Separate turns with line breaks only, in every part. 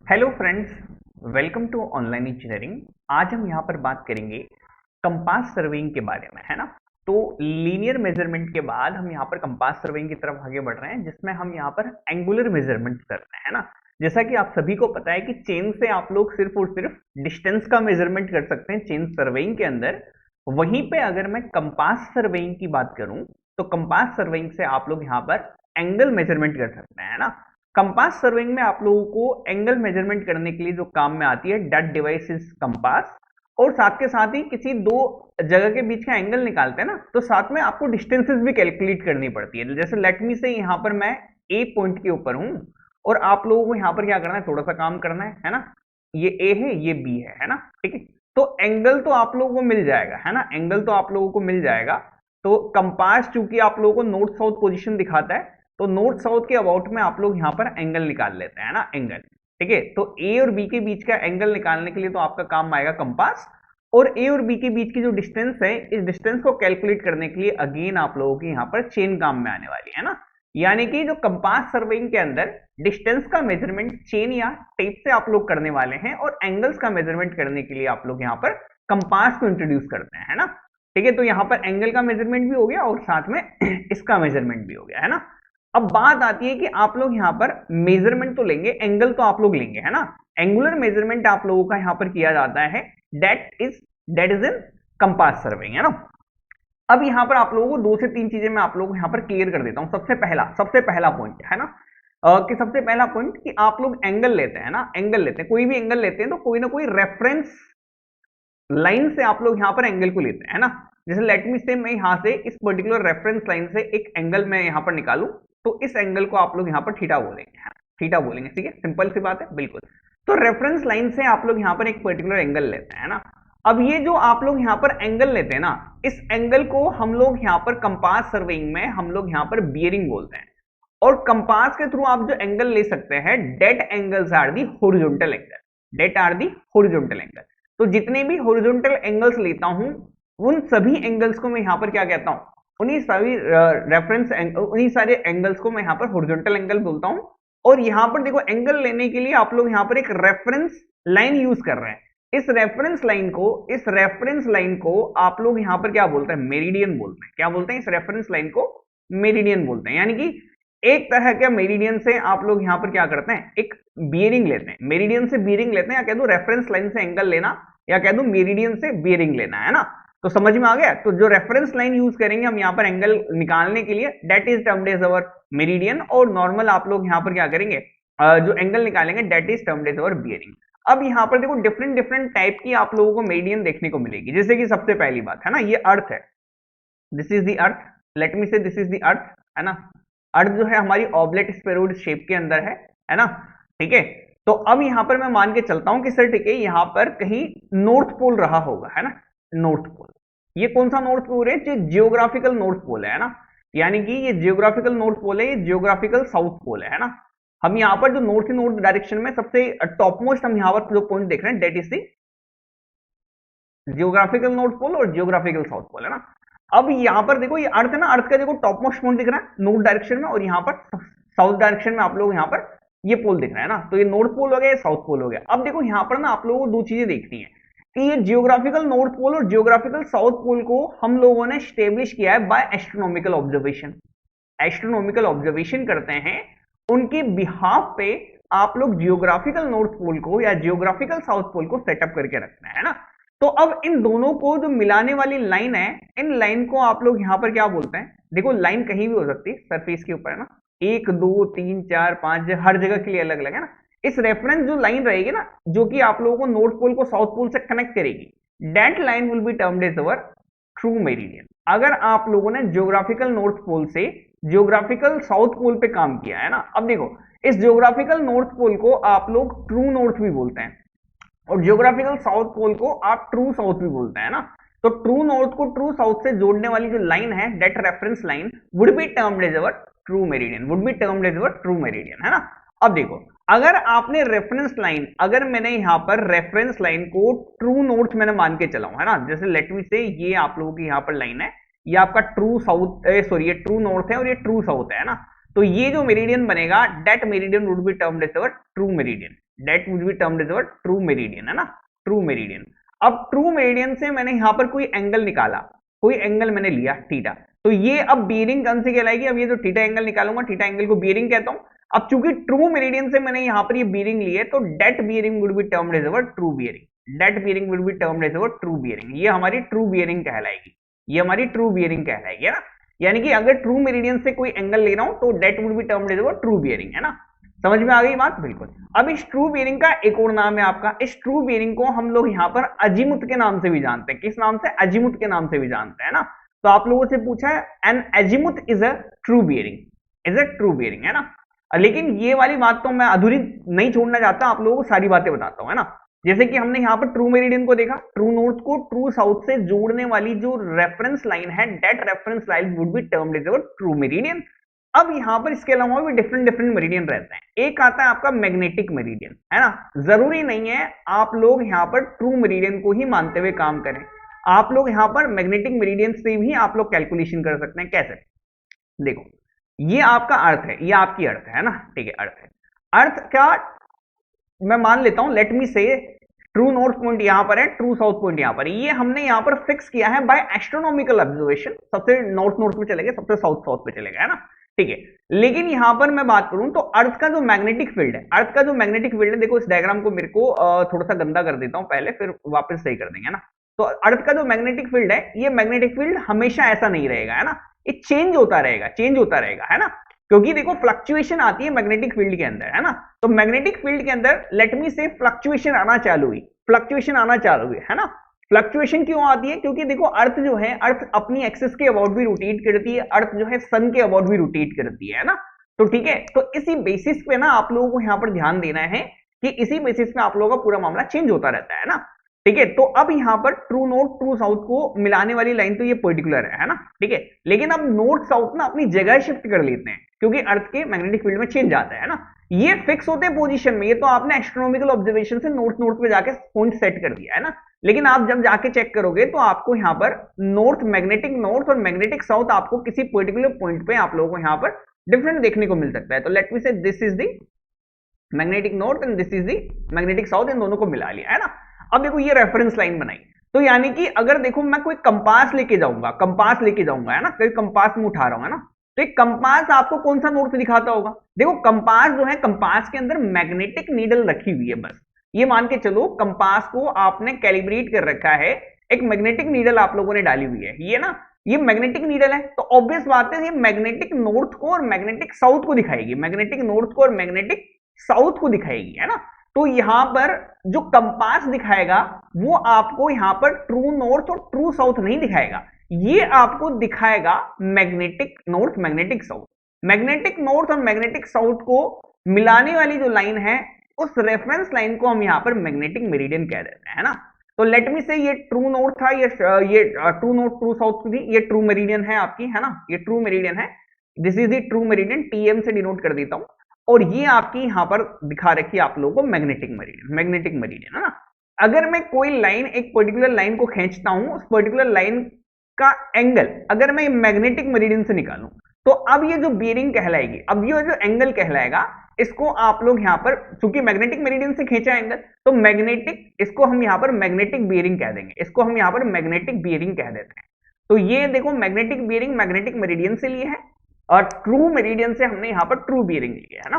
Hello friends, welcome to online engineering. आज हम यहाँ पर बात करेंगे कंपास सर्वेइंग के बारे में, है ना। तो लीनियर मेजरमेंट के बाद हम यहाँ पर कंपास सर्वेइंग की तरफ आगे बढ़ रहे हैं, जिसमें हम यहाँ पर एंगुलर मेजरमेंट कर रहे हैं, है ना। जैसा कि आप सभी को पता है कि चेन से आप लोग सिर्फ और सिर्फ डिस्टेंस का मेजरमेंट कर सकते हैं चेन सर्वेइंग के अंदर। वहीं पे अगर मैं कंपास सर्वेइंग की बात करूं तो कंपास सर्वेइंग से आप लोग यहाँ पर एंगल मेजरमेंट कर सकते हैं, है ना। कंपास सर्विंग में आप लोगों को एंगल मेजरमेंट करने के लिए जो काम में आती है डेट डिवाइस इज कंपास, और साथ के साथ ही किसी दो जगह के बीच का एंगल निकालते हैं ना, तो साथ में आपको डिस्टेंसेस भी कैलकुलेट करनी पड़ती है। जैसे लेट मी से यहाँ पर मैं ए पॉइंट के ऊपर हूं और आप लोगों को यहाँ पर क्या करना है, थोड़ा सा काम करना है ना। ये ए है, ये बी है ना, ठीक है। तो एंगल तो आप लोगों को मिल जाएगा, है ना, एंगल तो आप लोगों को मिल जाएगा। तो कंपास चूंकि आप लोगों को नॉर्थ साउथ पोजीशन दिखाता है, तो नॉर्थ साउथ के अबाउट में आप लोग यहाँ पर एंगल निकाल लेते हैं ना, एंगल, ठीक है। तो ए और बी के बीच का एंगल निकालने के लिए तो आपका काम आएगा कंपास, और ए और बी के बीच की जो डिस्टेंस है, इस डिस्टेंस को कैलकुलेट करने के लिए अगेन आप लोगों की यहाँ पर चेन काम में आने वाली है ना। यानी कि जो कंपास सर्वेइंग के अंदर डिस्टेंस का मेजरमेंट चेन या टेप से आप लोग करने वाले हैं, और एंगल्स का मेजरमेंट करने के लिए आप लोग यहाँ पर कंपास को इंट्रोड्यूस करते हैं, है ना। ठीक है, तो यहाँ पर एंगल का मेजरमेंट भी हो गया और साथ में इसका मेजरमेंट भी हो गया, है ना। अब बात आती है कि आप लोग यहाँ पर मेजरमेंट तो लेंगे, एंगल तो आप लोग लेंगे, है ना। एंगुलर मेजरमेंट आप लोगों का यहाँ पर किया जाता है, that is in compass surveying, है ना। अब यहाँ पर आप लोगों को दो से तीन चीजें मैं आप लोगों को यहाँ पर क्लियर कर देता हूँ। सबसे पहला पॉइंट है ना, कि सबसे पहला पॉइंट कि आप लोग एंगल लेते हैं ना, एंगल लेते हैं, कोई भी एंगल लेते हैं तो कोई ना कोई रेफरेंस लाइन से आप लोग यहाँ पर एंगल को लेते हैं ना। जैसे लेट मी से मैं यहाँ से इस पर्टिकुलर रेफरेंस लाइन से एक एंगल मैं यहाँ पर निकालूं, तो इस एंगल को आप लोग यहाँ पर थीटा बोलेंगे, हाँ, थीटा बोलेंगे, ठीक है, सिंपल सी बात है, बिल्कुल। तो रेफरेंस लाइन से आप लोग यहाँ पर एक पर्टिकुलर एंगल लेते हैं ना। अब ये जो आप लोग यहाँ पर एंगल लेते हैं ना, इस एंगल को हम लोग यहाँ पर कंपास सर्वेइंग में हम लोग यहाँ पर बियरिंग बोलते हैं। और कंपास के थ्रू आप जो एंगल ले सकते हैं, that angles are the horizontal angle, that are the horizontal angle. तो जितने भी हॉरिजॉन्टल एंगल्स लेता हूं, उन सभी एंगल्स को मैं यहां पर क्या कहता हूं, उन्हीं सभी रेफरेंस उन्हीं सारे एंगल्स को मैं यहां पर हॉरिजॉन्टल एंगल बोलता हूं। और यहां पर देखो, एंगल लेने के लिए आप लोग यहां पर एक रेफरेंस लाइन यूज कर रहे हैं। इस रेफरेंस लाइन को आप लोग यहां पर क्या बोलते हैं, मेरिडियन बोलते हैं। क्या बोलते हैं, इस रेफरेंस लाइन को मेरिडियन बोलते हैं। यानी कि एक तरह के मेरिडियन से आप लोग यहां पर क्या करते हैं, एक बियरिंग लेते हैं, मेरिडियन से बियरिंग लेते हैं, या कह दो रेफरेंस लाइन से एंगल लेना, या कह दो मेरिडियन से बियरिंग लेना, है ना। तो समझ में आ गया। तो जो रेफरेंस लाइन यूज करेंगे हम यहाँ पर एंगल निकालने के लिए, that is termed as our meridian, और नॉर्मल आप लोग यहाँ पर क्या करेंगे, जो एंगल निकालेंगे that is termed as our bearing. अब यहाँ पर देखो डिफरेंट डिफरेंट टाइप की आप लोगों को मेरिडियन देखने को मिलेगी। जैसे कि सबसे पहली बात है ना, ये अर्थ है, this is the earth, late me say this is the earth, है ना। अर्थ जो है हमारी ऑब्लेट स्फेरॉइड शेप के अंदर है ना, ठीक है। तो अब यहां पर मैं मान के चलता हूं कि सर ठीक है, यहां पर कहीं नॉर्थ पोल रहा होगा, है ना, नॉर्थ पोल। ये कौन सा नॉर्थ पोल है, जो जियोग्राफिकल नॉर्थ पोल है ना। यानी कि ये जियोग्राफिकल नॉर्थ पोल है, ये जियोग्राफिकल साउथ पोल है ना। हम यहाँ पर जो नॉर्थ डायरेक्शन में सबसे टॉप मोस्ट हम यहाँ पर जो पॉइंट देख रहे हैं, that is the geographical north pole और जियोग्राफिकल साउथ पोल, है ना। अब यहां पर देखो, ये अर्थ है ना, अर्थ का देखो टॉप मोस्ट पॉइंट दिख रहा है नॉर्थ डायरेक्शन में, और यहाँ पर साउथ डायरेक्शन में आप लोग यहाँ पर ये पोल दिख रहा है ना। तो ये नॉर्थ पोल हो गया, ये साउथ पोल हो गया। अब देखो यहाँ पर ना आप लोगों को दो चीजें देखनी है कि ये जियोग्राफिकल नॉर्थ पोल और जियोग्राफिकल साउथ पोल को हम लोगों ने स्टेब्लिश किया है by astronomical observation. Astronomical observation करते हैं, उनके बिहाफ पे आप लोग जियोग्राफिकल नॉर्थ पोल को या जियोग्राफिकल साउथ पोल को सेटअप करके रखना है ना। तो अब इन दोनों को जो मिलाने वाली लाइन है, इन लाइन को आप लोग यहां पर क्या बोलते हैं, देखो लाइन कहीं भी हो सकती है सरफेस के ऊपर, है ना, 1 2 3 4 5 हर जगह के लिए अलग अलग, है ना। इस रेफरेंस जो लाइन रहेगी ना, जो कि आप लोगों को नॉर्थ पोल को साउथ पोल से कनेक्ट करेगी, that line will be termed as our true meridian. अगर आप लोगों ने जियोग्राफिकल नॉर्थ पोल से जियोग्राफिकल साउथ पोल पे काम किया है ना, अब देखो इस जियोग्राफिकल नॉर्थ पोल को आप लोग ट्रू नॉर्थ भी बोलते हैं, और जियोग्राफिकल साउथ पोल को आप ट्रू साउथ भी बोलते हैं ना। तो ट्रू नॉर्थ को ट्रू साउथ से जोड़ने वाली जो लाइन है, that reference line would be termed as our true meridian, would be termed as our true meridian, है ना। अब देखो, अगर आपने रेफरेंस लाइन, अगर मैंने यहां पर रेफरेंस लाइन को ट्रू नॉर्थ मैंने मान के चलाऊं, है ना, जैसे लेट मी से ये आप लोगों की यहां पर लाइन है, ये आपका ट्रू साउथ, सॉरी ये ट्रू नॉर्थ है और ये ट्रू साउथ है ना। तो ये जो मेरिडियन बनेगा, that meridian would be termed as our true meridian. That would be termed as true meridian, है ना, ट्रू मेरिडियन। अब ट्रू मेरिडियन से मैंने यहां पर कोई एंगल निकाला, कोई एंगल मैंने लिया थीटा, तो ये अब बियरिंग कौन सी कहलाएगी? अब ये जो थीटा एंगल निकालूंगा, थीटा एंगल को बियरिंग कहता हूं। अब चूंकि ट्रू मेरिडियन से मैंने यहां पर ये बियरिंग ली है, तो that bearing would be termed as true bearing, that bearing would be termed as true bearing. ये हमारी ट्रू बियरिंग कहलाएगी, ये हमारी ट्रू बियरिंग कहलाएगी, है ना। यानी कि अगर ट्रू मेरिडियन से कोई एंगल ले रहा हूं तो that would be termed as true bearing, है ना। समझ में आ गई बात? बिल्कुल। अब इस ट्रू बियरिंग का एक और नाम है आपका, इस ट्रू बियरिंग को हम लोग यहाँ पर अजीमुथ के नाम से भी जानते हैं। किस नाम से? अजीमुथ के नाम से भी जानते हैं ना। तो आप लोगों से पूछा है an azimuth is a true bearing, is a true bearing, है ना। लेकिन ये वाली बात तो मैं अधूरी नहीं छोड़ना चाहता, आप लोगों को सारी बातें बताता हूं, है ना। जैसे कि हमने यहाँ पर ट्रू मेरिडियन को देखा, ट्रू नॉर्थ को ट्रू साउथ से जोड़ने वाली जो रेफरेंस लाइन है, that reference line would be termed as true meridian. अब यहाँ पर इसके अलावा भी डिफरेंट डिफरेंट मेरिडियन रहते हैं। एक आता है आपका मैग्नेटिक मेरिडियन, है ना। जरूरी नहीं है आप लोग यहाँ पर ट्रू मेरिडियन को ही मानते हुए काम करें, आप लोग यहाँ पर मैग्नेटिक मेरिडियन से भी आप लोग कैलकुलेशन कर सकते हैं। कैसे? देखो, ये आपका अर्थ है, ये आपकी अर्थ है ना, ठीक है, अर्थ है। अर्थ का मैं मान लेता हूं, लेट मी से ट्रू नॉर्थ पॉइंट यहां पर है, ट्रू साउथ पॉइंट यहां पर, ये हमने यहां पर फिक्स किया है बाय एस्ट्रोनॉमिकल ऑब्जर्वेशन। सबसे नॉर्थ नॉर्थ पे चले गए, सबसे साउथ साउथ पे चले गए, है ना, ठीक है। लेकिन यहां पर मैं बात करूं तो अर्थ का जो मैग्नेटिक फील्ड है, अर्थ का जो मैग्नेटिक फील्ड है, देखो इस डायग्राम को मेरे को थोड़ा सा गंदा कर देता हूं पहले, फिर वापस सही कर देंगे ना। तो अर्थ का जो मैग्नेटिक फील्ड है, ये मैग्नेटिक फील्ड हमेशा ऐसा नहीं रहेगा, है ना, ये चेंज होता रहेगा, चेंज होता रहेगा, है ना। क्योंकि देखो फ्लक्चुएशन आती है मैग्नेटिक फील्ड के अंदर, है ना। तो मैग्नेटिक फील्ड के अंदर लेट मी से फ्लक्चुएशन आना चालू हुई, फ्लक्चुएशन आना चालू हुई, है ना। फ्लक्चुएशन क्यों आती है? क्योंकि देखो अर्थ जो है, अर्थ अपनी एक्सिस के अबाउट भी रोटेट करती है, अर्थ जो है सन के अबाउट भी रोटेट करती है ना। तो ठीक है, तो इसी बेसिस पे ना आप लोगों को यहाँ पर ध्यान देना है कि इसी बेसिस पे आप लोगों का पूरा मामला चेंज होता रहता है ना, ठीक है। तो अब यहाँ पर ट्रू नॉर्थ ट्रू साउथ को मिलाने वाली लाइन तो ये पर्टिकुलर है ना, ठीक है। लेकिन अब नॉर्थ साउथ ना अपनी जगह शिफ्ट कर लेते हैं, क्योंकि अर्थ के मैग्नेटिक फील्ड में चेंज आता है ना। ये फिक्स होते हैं पोजीशन में, ये तो आपने एस्ट्रोनॉमिकल ऑब्जर्वेशन से नॉर्थ नॉर्थ पे जाके पॉइंट सेट कर दिया है ना। लेकिन आप जब जाके चेक करोगे तो आपको यहाँ पर नॉर्थ, मैग्नेटिक नॉर्थ और मैग्नेटिक साउथ आपको किसी पर्टिकुलर पॉइंट पे आप लोगों को यहाँ पर डिफरेंट देखने को मिल सकता है। तो let me say this is the magnetic north and this is the magnetic south, इन दोनों को मिला लिया, है ना। अब देखो ये रेफरेंस लाइन बनाई, तो यानी कि अगर देखो मैं कोई कंपास लेके जाऊंगा, कंपास लेके जाऊंगा, है ना, कोई कंपास में उठा रहा हूं, है ना। तो एक कंपास आपको कौन सा नॉर्थ दिखाता होगा? देखो कंपास जो है, कंपास के अंदर मैग्नेटिक नीडल रखी हुई है, बस ये मान के चलो कंपास को आपने कैलिब्रेट कर रखा है, एक मैग्नेटिक नीडल आप लोगों ने डाली हुई है, ये ना, ये मैग्नेटिक नीडल है। तो ऑब्वियस बात है ये मैग्नेटिक नॉर्थ को और मैग्नेटिक साउथ को दिखाएगी, मैग्नेटिक नॉर्थ को और मैग्नेटिक साउथ को दिखाएगी, है ना। तो यहां पर जो कंपास दिखाएगा वो आपको यहां पर ट्रू नॉर्थ और ट्रू साउथ नहीं दिखाएगा, ये आपको दिखाएगा magnetic north, magnetic south. Magnetic north और मैग्नेटिक साउथ को मिलाने वाली जो लाइन है, उस रेफरेंस लाइन को हम यहां पर मैग्नेटिक मेरिडियन कह देते हैं, है ना। तो लेट मी से ये ट्रू नॉर्थ था, ये ट्रू नॉर्थ ट्रू साउथ थी, ये ट्रू मेरिडियन है आपकी, है ना, ये ट्रू मेरिडियन है। This is the true meridian, TM से डिनोट कर देता हूं। और ये आपकी यहां पर दिखा रखी है आप लोगों को मैग्नेटिक मेरिडियन, मैग्नेटिक मेरिडियन, है ना। अगर मैं कोई लाइन, एक पर्टिकुलर लाइन को खींचता हूं, उस पर्टिकुलर लाइन का एंगल अगर मैं मैग्नेटिक मेरिडियन से निकालूं, तो अब ये जो बियरिंग कहलाएगी, अब ये जो एंगल कहलाएगा, इसको आप लोग यहां पर, चूंकि मैग्नेटिक मेरिडियन से खींचा एंगल, तो मैग्नेटिक, इसको हम यहां पर मैग्नेटिक बियरिंग कह देंगे, इसको हम यहां पर मैग्नेटिक बियरिंग कह देते हैं। तो ये देखो मैग्नेटिक बियरिंग मैग्नेटिक मेरिडियन से लिए है, और ट्रू मेरिडियन से हमने यहां पर ट्रू बियरिंग लिया है ना।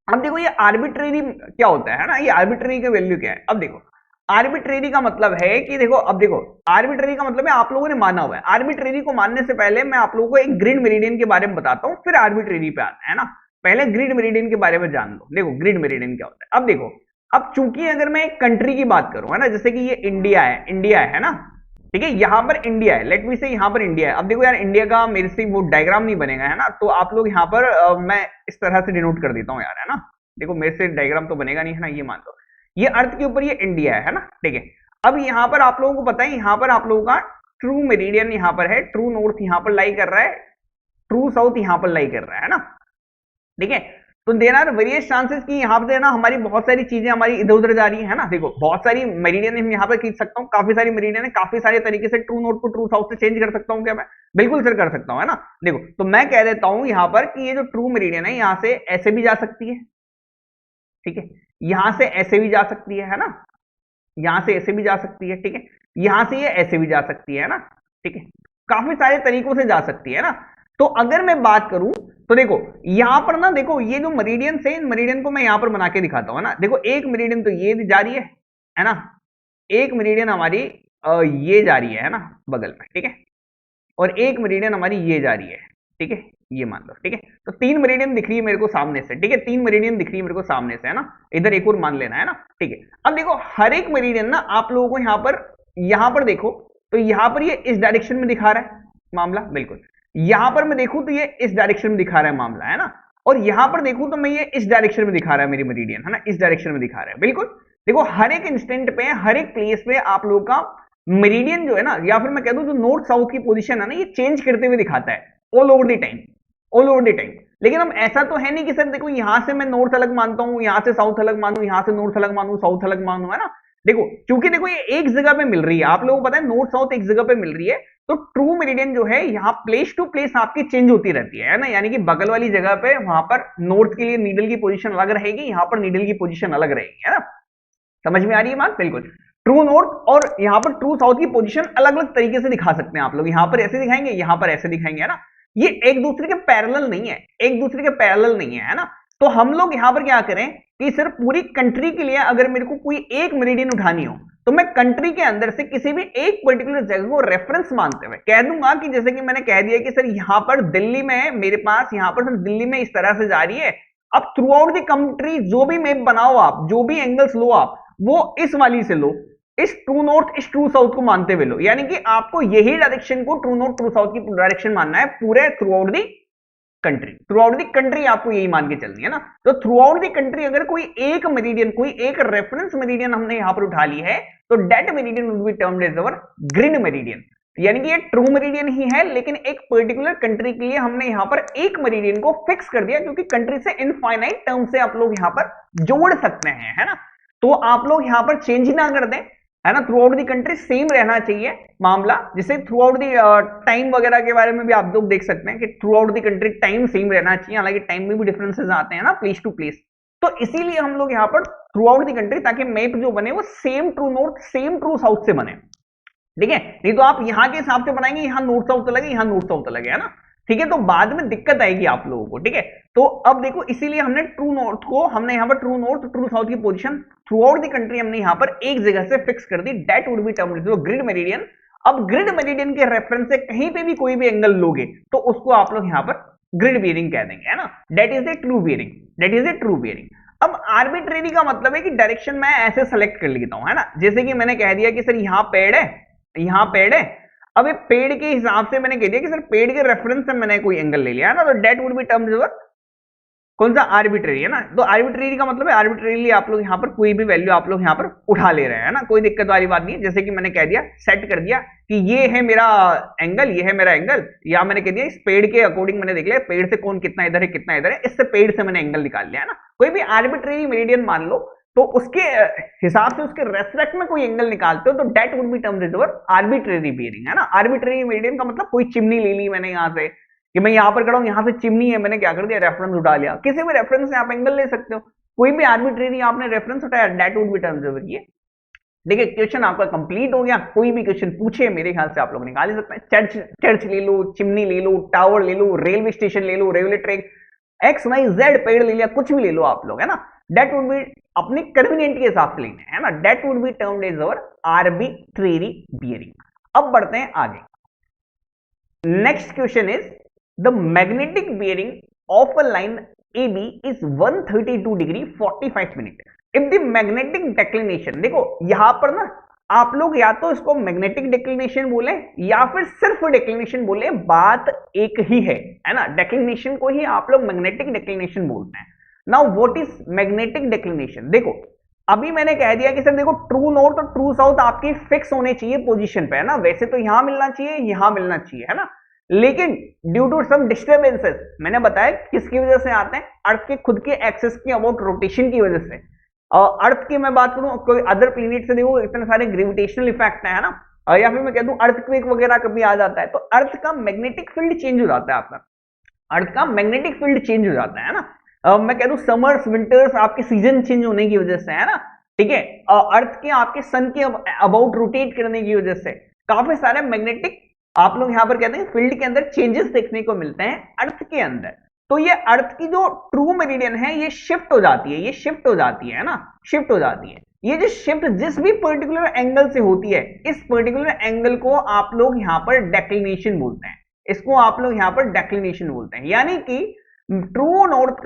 अब देखो ये आर्बिट्रेरी क्या होता है ना, ये आर्बिट्रेरी का वैल्यू क्या है? अब देखो आर्बिट्रेरी का मतलब है कि देखो, अब देखो आर्बिट्रेरी का मतलब है आप लोगों ने माना हुआ है। आर्बिट्रेरी को मानने से पहले मैं आप लोगों को एक ग्रिड मेरिडियन के बारे में बताता हूं, फिर आर्बिट्रेरी पे आता है ना। पहले ग्रिड मेरिडियन के बारे में जान लो। देखो ग्रिड मेरिडियन क्या होता है। अब देखो, अब चूंकि अगर मैं एक कंट्री की बात करूं, है ना, जैसे कि ये इंडिया है, इंडिया है ना, ठीक है, यहां पर इंडिया है, लेट मी से यहां पर इंडिया है। अब देखो यार इंडिया का मेरे से वो डायग्राम नहीं बनेगा, है ना, तो आप लोग यहां पर मैं इस तरह से डिनोट कर देता हूं यार, है ना। देखो मेरे से डायग्राम तो बनेगा नहीं, है ना, ये मान लो ये अर्थ के ऊपर ये इंडिया है ना, ठीक है। अब यहां पर आप लोगों को पता है, यहां पर आप लोगों का ट्रू मेरिडियन यहां पर है, ट्रू नॉर्थ यहां पर लाई कर रहा है, ट्रू साउथ यहां पर लाई कर रहा है ना, ठीक है। तो देर आर वेरियस चांसेस कि यहाँ पे ना हमारी बहुत सारी चीजें हमारी इधर उधर जा रही है ना। देखो बहुत सारी मेरिडियन हम यहाँ पे खींच सकता हूँ, काफी सारी मेरिडियन है, काफी सारे तरीके से ट्रू नॉर्थ को ट्रू साउथ से चेंज कर सकता हूँ क्या मैं? बिल्कुल सर कर सकता हूँ, है ना। देखो तो मैं कह देता हूँ यहाँ पर कि ये जो ट्रू मेरिडियन है यहाँ से ऐसे भी जा सकती है, ठीक है, यहां से ऐसे भी जा सकती है ना, यहां से ऐसे भी जा सकती है, ठीक है, यहां से ये ऐसे भी जा सकती है ना, ठीक है, काफी सारे तरीकों से जा सकती है ना। तो अगर मैं बात करूं तो देखो यहां पर ना, देखो ये जो मरीडियन से, इन मरीडियन को मैं यहां पर बना के दिखाता हूं ना, देखो एक मरीडियन तो ये जा रही है ना, एक मरीडियन हमारी ये जा रही है ना बगल में, ठीक है, और एक मरीडियन हमारी ये जा रही है, ठीक है, ये मान लो, ठीक है, तो 3 मरीडियन दिख रही है मेरे को सामने से, ठीक है, 3 मरीडियन दिख रही है मेरे को सामने से, है ना, इधर एक और मान लेना है ना, ठीक है। अब देखो हर एक मरीडियन ना आप लोगों को यहां पर देखो तो यहां पर ये इस डायरेक्शन में दिखा रहा है मामला, बिल्कुल, यहां पर मैं देखूं तो ये इस डायरेक्शन में दिखा रहा है मामला, है ना, और यहां पर देखूं तो मैं ये इस डायरेक्शन में दिखा रहा है मेरी मरीडियन, है ना, इस डायरेक्शन में दिखा रहा है, बिल्कुल। देखो हर एक इंस्टेंट पे, हर एक प्लेस पे आप लोगों का मेरिडियन जो है ना, या फिर मैं कह दूं जो नॉर्थ साउथ की पोजीशन है ना, ये चेंज करते हुए दिखाता है all over the time, all over the time. लेकिन हम ऐसा तो है नहीं कि सर देखो यहां से मैं नॉर्थ अलग मानता हूं, यहां से साउथ अलग मानू, यहां से नॉर्थ अलग मानू, साउथ अलग मानू, है ना। देखो क्योंकि देखो ये एक जगह पे मिल रही है, आप लोगों को पता है नॉर्थ साउथ एक जगह पे मिल रही है, तो ट्रू मेरिडियन जो है यहाँ प्लेस टू प्लेस आपकी चेंज होती रहती है ना, यानी कि बगल वाली जगह पे वहां पर नॉर्थ के लिए नीडल की पोजीशन अलग रहेगी, यहाँ पर नीडल की पोजीशन अलग रहेगी, है ना, समझ में आ रही है बात, बिल्कुल। ट्रू नॉर्थ और यहाँ पर ट्रू साउथ की पोजीशन अलग अलग तरीके से दिखा सकते हैं आप लोग, यहाँ पर ऐसे दिखाएंगे, यहाँ पर ऐसे दिखाएंगे, है ना, ये एक दूसरे के पैरेलल नहीं है, एक दूसरे के पैरेलल नहीं है ना। तो हम लोग यहाँ पर क्या करें कि सिर्फ पूरी कंट्री के लिए अगर मेरे को कोई एक मेरिडियन उठानी हो, तो मैं कंट्री के अंदर से किसी भी एक पर्टिकुलर जगह को रेफरेंस मानते हुए कह दूंगा कि जैसे कि मैंने कह दिया कि सर यहाँ पर दिल्ली में मेरे पास, यहाँ पर सर दिल्ली में इस तरह से जा रही है। अब थ्रू आउट द कंट्री जो भी मैप बनाओ आप, जो भी एंगल्स लो आप, वो इस वाली से लो, इस ट्रू नॉर्थ इस ट्रू साउथ को मानते हुए लो, यानी कि आपको यही डायरेक्शन को ट्रू नॉर्थ ट्रू साउथ की डायरेक्शन मानना है पूरे through out the country, through out the country आपको यही मान के चलनी है ना। तो थ्रू आउट दी कंट्री अगर कोई एक मेरिडियन, कोई एक रेफरेंस मेरिडियन हमने यहां पर उठा ली है, तो that meridian will be termed as our grid meridian, यानी कि ये ट्रू मेरिडियन ही है, लेकिन एक पर्टिकुलर कंट्री के लिए हमने यहां पर एक मेरिडियन को फिक्स कर दिया, क्योंकि कंट्री से इनफाइनाइट टर्म से आप लोग यहां पर जोड़ सकते हैं, है ना। तो आप लोग यहां पर चेंज ना कर दें, है ना, through out the country same रहना चाहिए मामला, जिसे थ्रू आउट दी टाइम वगैरह के बारे में भी आप लोग देख सकते हैं कि through out the country time same रहना चाहिए, हालांकि टाइम में भी डिफरेंसेस आते हैं ना प्लेस टू प्लेस। तो इसीलिए हम लोग यहाँ पर थ्रू आउट दी कंट्री, ताकि मैप जो बने वो same true north same true south से बने, ठीक है। नहीं तो आप यहाँ के हिसाब से बनाएंगे, यहाँ नॉर्थ साउथ अलग है, यहाँ नॉर्थ साउथ अलग है ना, ठीक है, तो बाद में दिक्कत आएगी आप लोगों को, ठीक है। तो अब देखो इसीलिए हमने ट्रू नॉर्थ को, हमने यहाँ पर ट्रू नॉर्थ ट्रू साउथ की position throughout the country हमने यहाँ पर एक जगह से फिक्स कर दी, that would be termed as grid meridian. अब ग्रिड मेरिडियन के रेफरेंस से कहीं पे भी कोई भी एंगल लोगे तो उसको आप लोग यहाँ पर ग्रिड बियरिंग कह देंगे, है ना, that is a true bearing, that is a true bearing. अब आर्बिट्रेरी का मतलब है कि डायरेक्शन मैं ऐसे सेलेक्ट कर लेता हूं, है ना, जैसे कि मैंने कह दिया कि सर यहाँ पेड़ है, यहाँ पेड़ है, अब ये पेड़ के हिसाब से मैंने कह दिया कि सर पेड़ के रेफरेंस से मैंने कोई एंगल ले लिया है ना, तो that would be termed as कौन सा आर्बिट्रेरी, है ना। तो आर्बिट्रेरी का मतलब है आर्बिट्रेरीली आप लोग यहाँ पर कोई भी वैल्यू आप लोग यहाँ पर उठा ले रहे हैं, ना, कोई दिक्कत वाली बात नहीं है। जैसे कि मैंने कह दिया, सेट कर दिया कि ये है मेरा एंगल, ये है मेरा एंगल, या मैंने कह दिया इस पेड़ के अकॉर्डिंग मैंने देख लिया पेड़ से कौन कितना इधर है कितना इधर है, इससे पेड़ से मैंने एंगल निकाल लिया, है ना। कोई भी आर्बिट्रेरी मेरिडियन मान लो, तो उसके हिसाब से उसके रेस्पेक्ट में कोई एंगल निकालते हो तो that would be termed as arbitrary bearing, है ना। आर्बिट्रेरी मेरिडियन का मतलब कोई चिमनी ले ली मैंने यहाँ से, कि मैं यहाँ पर खड़ा हूँ, यहाँ से चिमनी है, मैंने क्या कर दिया रेफरेंस उठा लिया, किसी भी रेफरेंस से आप एंगल ले सकते हो, कोई भी आर्बिट्रेरी आपने रेफरेंस उठाया that would be termed as ये। देखिए क्वेश्चन आपका कंप्लीट हो गया, कोई भी क्वेश्चन पूछे मेरे ख्याल से आप लोग निकाल ही सकते हैं। चर्च ले लो, चिमनी ले लो, टावर ले लो, रेलवे स्टेशन ले लो, railway track, X Y Z पेड़ ले लिया, कुछ भी ले लो आप लोग, है ना, डेट वुड बी अपने कन्वीनियंट के हिसाब से लेना है ना, that would be termed as our arbitrary bearing. अब बढ़ते हैं आगे। Next question is the magnetic bearing of a line AB is 132 degree 45 minute if the magnetic declination. देखो यहां पर ना आप लोग या तो इसको मैग्नेटिक डेक्लिनेशन बोले या फिर सिर्फ डेक्लिनेशन बोले, बात एक ही है ना। डेक्लिनेशन को ही आप लोग मैग्नेटिक डेक्लिनेशन बोलते हैं। Now what is magnetic declination? देखो अभी मैंने कह दिया कि सर देखो ट्रू नॉर्थ और ट्रू साउथ आपकी फिक्स होने चाहिए पोजीशन पे, है ना, वैसे तो यहां मिलना चाहिए, यहां मिलना चाहिए, है ना, लेकिन ड्यू टू सम डिस्टर्बेंसेस, मैंने बताया किसकी वजह से आते हैं, अर्थ के खुद के एक्सिस की अबाउट रोटेशन की वजह से। अर्थ की मैं बात करूं, कोई अदर प्लैनेट से देखो इतने सारे ग्रेविटेशनल इफेक्ट है ना, या फिर मैं कह दूं अर्थक्वेक वगैरह कभी आ जाता है, तो अर्थ का मैग्नेटिक फील्ड चेंज हो जाता है, आपका अर्थ का मैग्नेटिक फील्ड चेंज हो जाता है ना। मैं कह दूं समर्स विंटर्स आपके सीजन चेंज होने की वजह से, है ना, ठीक है, अर्थ के आपके सन के अबाउट रोटेट करने की वजह से काफी सारे मैग्नेटिक आप लोग यहां पर कहते हैं फील्ड के अंदर चेंजेस देखने को मिलते हैं अर्थ के अंदर। तो ये अर्थ की जो ट्रू मेरिडियन है ये शिफ्ट हो जाती है, ये शिफ्ट हो जाती है ना, शिफ्ट हो जाती है। ये जो शिफ्ट जिस भी पर्टिकुलर एंगल से होती है, इस पर्टिकुलर एंगल को आप लोग यहां पर डेक्लिनेशन बोलते हैं, इसको आप लोग यहां पर डेक्लिनेशन बोलते हैं। यानी कि ट्रू नॉर्थ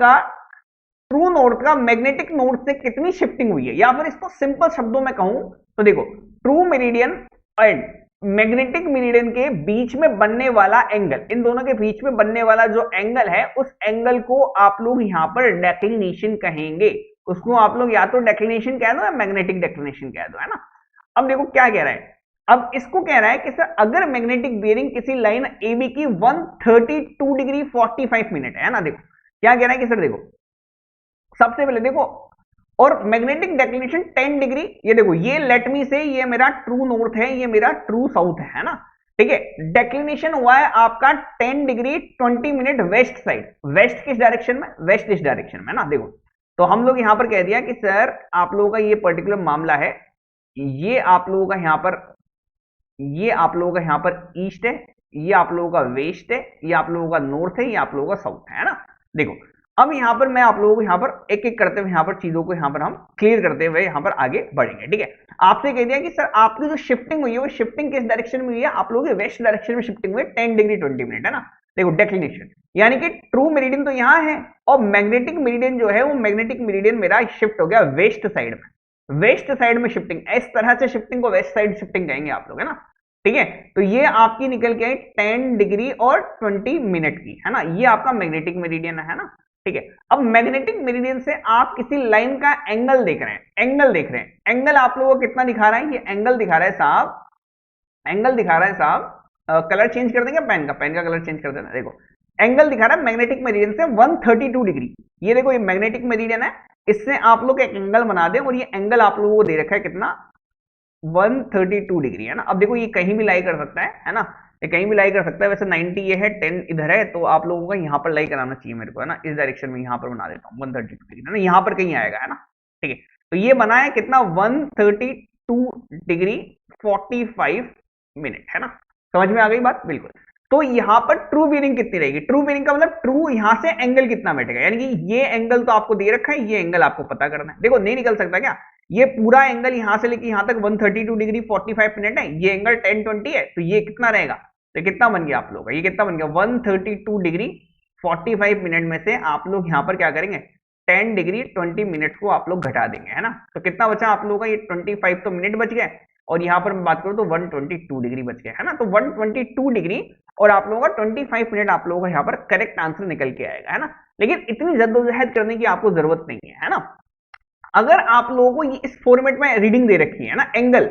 का मैग्नेटिक नॉर्थ से कितनी शिफ्टिंग हुई है, या फिर इसको सिंपल शब्दों में कहूं तो देखो, true meridian and magnetic meridian के बीच में बनने वाला एंगल, इन दोनों के बीच में बनने वाला जो एंगल है उस एंगल को आप लोग यहां पर डेक्लिनेशन कहेंगे। उसको आप लोग या तो डेक्लिनेशन कह दो या मैग्नेटिक डेक्लिनेशन कह दो, है ना। अब देखो क्या कह रहा है, अब इसको कह रहा है कि सर अगर मैग्नेटिक बियरिंग किसी लाइन AB की 132 डिग्री 45 मिनट है ना, देखो क्या कह रहा है कि सर देखो सबसे पहले देखो, और मैग्नेटिक डेक्लिनेशन 10 डिग्री, ये देखो ये लेट मी से ये मेरा ट्रू नॉर्थ है, ये मेरा ट्रू साउथ है ना, ठीक है। डेक्लिनेशन हुआ है आपका 10 degree 20 minute west side, west किस डायरेक्शन में, वेस्ट इस डायरेक्शन में ना। देखो तो हम लोग यहां पर कह दिया कि सर आप लोगों का ये पर्टिकुलर मामला है, ये आप लोगों का यहां पर, ये आप लोगों का यहां पर ईस्ट है, ये आप लोगों का वेस्ट है, ये आप लोगों का नॉर्थ है, ये आप लोगों का साउथ है ना। देखो अब यहां पर मैं आप लोगों को यहां पर एक एक करते हुए यहां पर चीजों को यहां पर हम क्लियर करते हुए यहां पर आगे बढ़ेंगे, ठीक है। आपसे कह दिया कि सर आपकी जो शिफ्टिंग हुई है वो शिफ्टिंग किस डायरेक्शन में हुई है, आप लोगों की वेस्ट डायरेक्शन में शिफ्टिंग हुई है 10 डिग्री 20 मिनट, है ना। देखो डेक्लिनेशन, यानी कि ट्रू मेरिडियन तो यहां है और मैग्नेटिक मेरिडियन जो है वो मैग्नेटिक मेरिडियन मेरा शिफ्ट हो गया वेस्ट साइड में, वेस्ट साइड में शिफ्टिंग, इस तरह से शिफ्टिंग को वेस्ट साइड शिफ्टिंग कहेंगे आप लोग, है ना, ठीक है। तो ये आपकी निकल के आई 10 डिग्री और 20 मिनट की, है ना, ये आपका मैग्नेटिक मेरिडियन है ना, ठीक है। अब मैग्नेटिक मेरिडियन से आप किसी लाइन का एंगल देख रहे हैं, एंगल देख रहे हैं, एंगल आप लोगों को कितना दिखा रहा है, ये एंगल दिखा रहा है साहब, एंगल दिखा रहा है साहब, कलर चेंज कर देंगे पेन का, पेन का कलर चेंज कर देना। देखो एंगल दिखा रहा है मैग्नेटिक मेरिडियन से 132 डिग्री, ये देखो ये मैग्नेटिक मेरिडियन है, इससे आप लोग एक एंगल बना दें और ये एंगल आप लोगों को दे रखा है कितना, 132 डिग्री, है ना। अब देखो ये कहीं भी लाई कर सकता है ना, ये कहीं भी लाई कर सकता है। वैसे 90 ये है, 10 इधर है, तो आप लोगों को यहाँ पर लाई कराना चाहिए मेरे को, है ना, इस डायरेक्शन में यहाँ पर बना देता हूँ 132 डिग्री, है ना, यहाँ पर कहीं आएगा, है ना, ठीक है। तो ये बना है कितना 132 डिग्री 45 मिनट, है ना, समझ में आ गई बात, बिल्कुल। तो यहाँ पर ट्रू बीयरिंग कितनी रहेगी, ट्रू बीयरिंग का मतलब ट्रू यहाँ से एंगल कितना बैठेगा, यानी कि ये एंगल तो आपको दे रखा है, ये एंगल आपको पता करना है। देखो नहीं निकल सकता क्या, ये पूरा एंगल यहां से लेके यहां तक 132 डिग्री 45 मिनट है, ये एंगल 1020 है, तो ये कितना रहेगा, तो कितना बन गया आप लोग का, ये कितना बन गया 132 डिग्री 45 मिनट में से आप लोग यहां पर क्या करेंगे 10 डिग्री 20 मिनट को आप लोग घटा देंगे, है ना। तो कितना बचा आप लोगों का, ये 25 तो मिनट बच गए, और यहां पर मैं बात करूं तो 122 डिग्री बच गया, है ना। तो 122 डिग्री और आप लोगों का 25 मिनट आप लोगों का यहाँ पर करेक्ट आंसर निकल के आएगा, है ना। लेकिन इतनी जद्दोजहद करने की आपको जरूरत नहीं है ना। अगर आप लोगों को इस फॉर्मेट में रीडिंग दे रखी है ना, एंगल,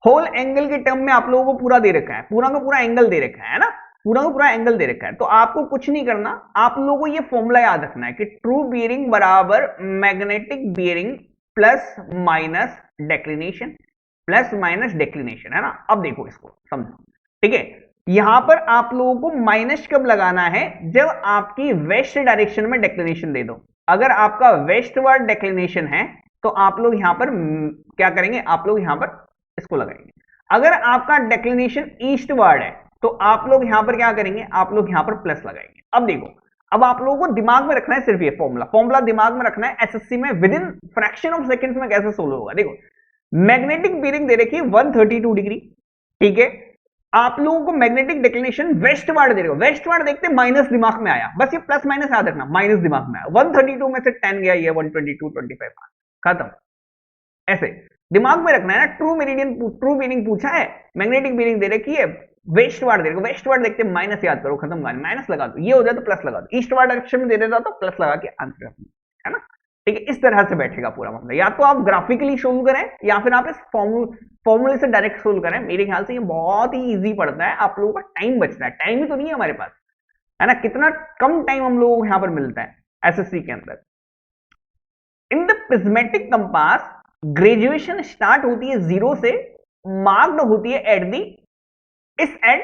होल एंगल के टर्म में आप लोगों को पूरा दे रखा है, पूरा का पूरा एंगल दे रखा है ना, पूरा का पूरा एंगल दे रखा है, तो आपको कुछ नहीं करना, आप लोगों को ये फॉर्मूला याद रखना है कि ट्रू बियरिंग बराबर magnetic bearing plus minus declination, plus minus declination, है ना। अब देखो इसको समझो, ठीक है। यहां पर आप लोगों को माइनस कब लगाना है, जब आपकी वेस्ट डायरेक्शन में डेक्लिनेशन दे दो। अगर आपका वेस्टवर्ड डेक्लिनेशन है तो आप लोग यहां पर क्या करेंगे, आप लोग यहां पर इसको लगाएंगे। अगर आपका डेक्लिनेशन ईस्टवर्ड है तो आप लोग यहां पर क्या करेंगे, आप लोग यहां पर प्लस लगाएंगे। अब देखो, अब आप लोगों को दिमाग में रखना है सिर्फ ये फॉर्मूला दिमाग में रखना है, एसएससी में with in fraction of seconds में कैसे सोल्व होगा। देखो मैग्नेटिक बियरिंग दे रखी है 132 डिग्री, ठीक है। आप लोगों को मैग्नेटिक डिक्लिनेशन वेस्टवर्ड दे रहे हो, वेस्टवर्ड देखते माइनस दिमाग में आया, बस ये प्लस माइनस याद रखना, माइनस दिमाग में आया, 132 में से 10 गया, ये 122 25 खत्म, ऐसे दिमाग में रखना है ना। ट्रू मेरिडियन ट्रू बीयरिंग पूछा है, मैग्नेटिक बीयरिंग दे रखी है, वेस्टवर्ड दे रखो, वेस्टवर्ड देखते माइनस याद करो, खत्म, माइनस लगा दो, ये हो जाए तो प्लस लगा दो, ईस्टवर्ड डायरेक्शन में दे देता तो प्लस लगा के आंसर, है ना, ठीक है। इस तरह से बैठेगा पूरा मामला, या तो आप ग्राफिकली सोल्व करें या फिर आप इस फॉर्मूले से डायरेक्ट सोल्व करें। मेरे ख्याल से ये बहुत ही इजी पड़ता है, आप लोगों का टाइम बचता है, टाइम ही तो नहीं है हमारे पास, है ना, कितना कम टाइम हम लोगों को यहां पर मिलता है एसएससी के अंदर। In the prismatic compass graduation start होती है 0 से, मार्क्ड होती है एट दी इस end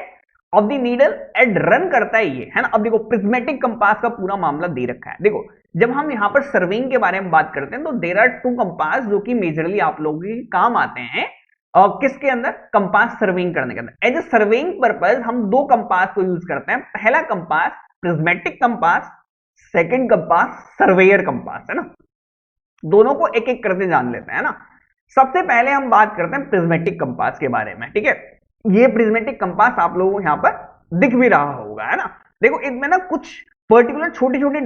of the needle and run करता है ये, है ना। अब देखो प्रिज्मेटिक कंपास का पूरा मामला दे रखा है, देखो जब हम यहाँ पर सर्वेइंग के बारे में बात करते हैं तो देर आर टू कंपास जो कि मेजरली आप लोगों के काम आते हैं और किसके अंदर, कंपास सर्वेइंग करने के अंदर। एज ए सर्वेइंग पर्पज हम दो कंपास को यूज करते हैं। पहला compass prismatic compass, second compass surveyor compass, है ना। दोनों को एक एक करके जान लेते हैं ना। सबसे पहले हम बात करते हैं प्रिज्मेटिक कंपास के बारे में, ठीक है। ये प्रिज्मेटिक कंपास आप लोगों को यहाँ पर दिख भी रहा होगा, है ना। देखो इनमें ना कुछ पर्टिकुलर छोटे छोटे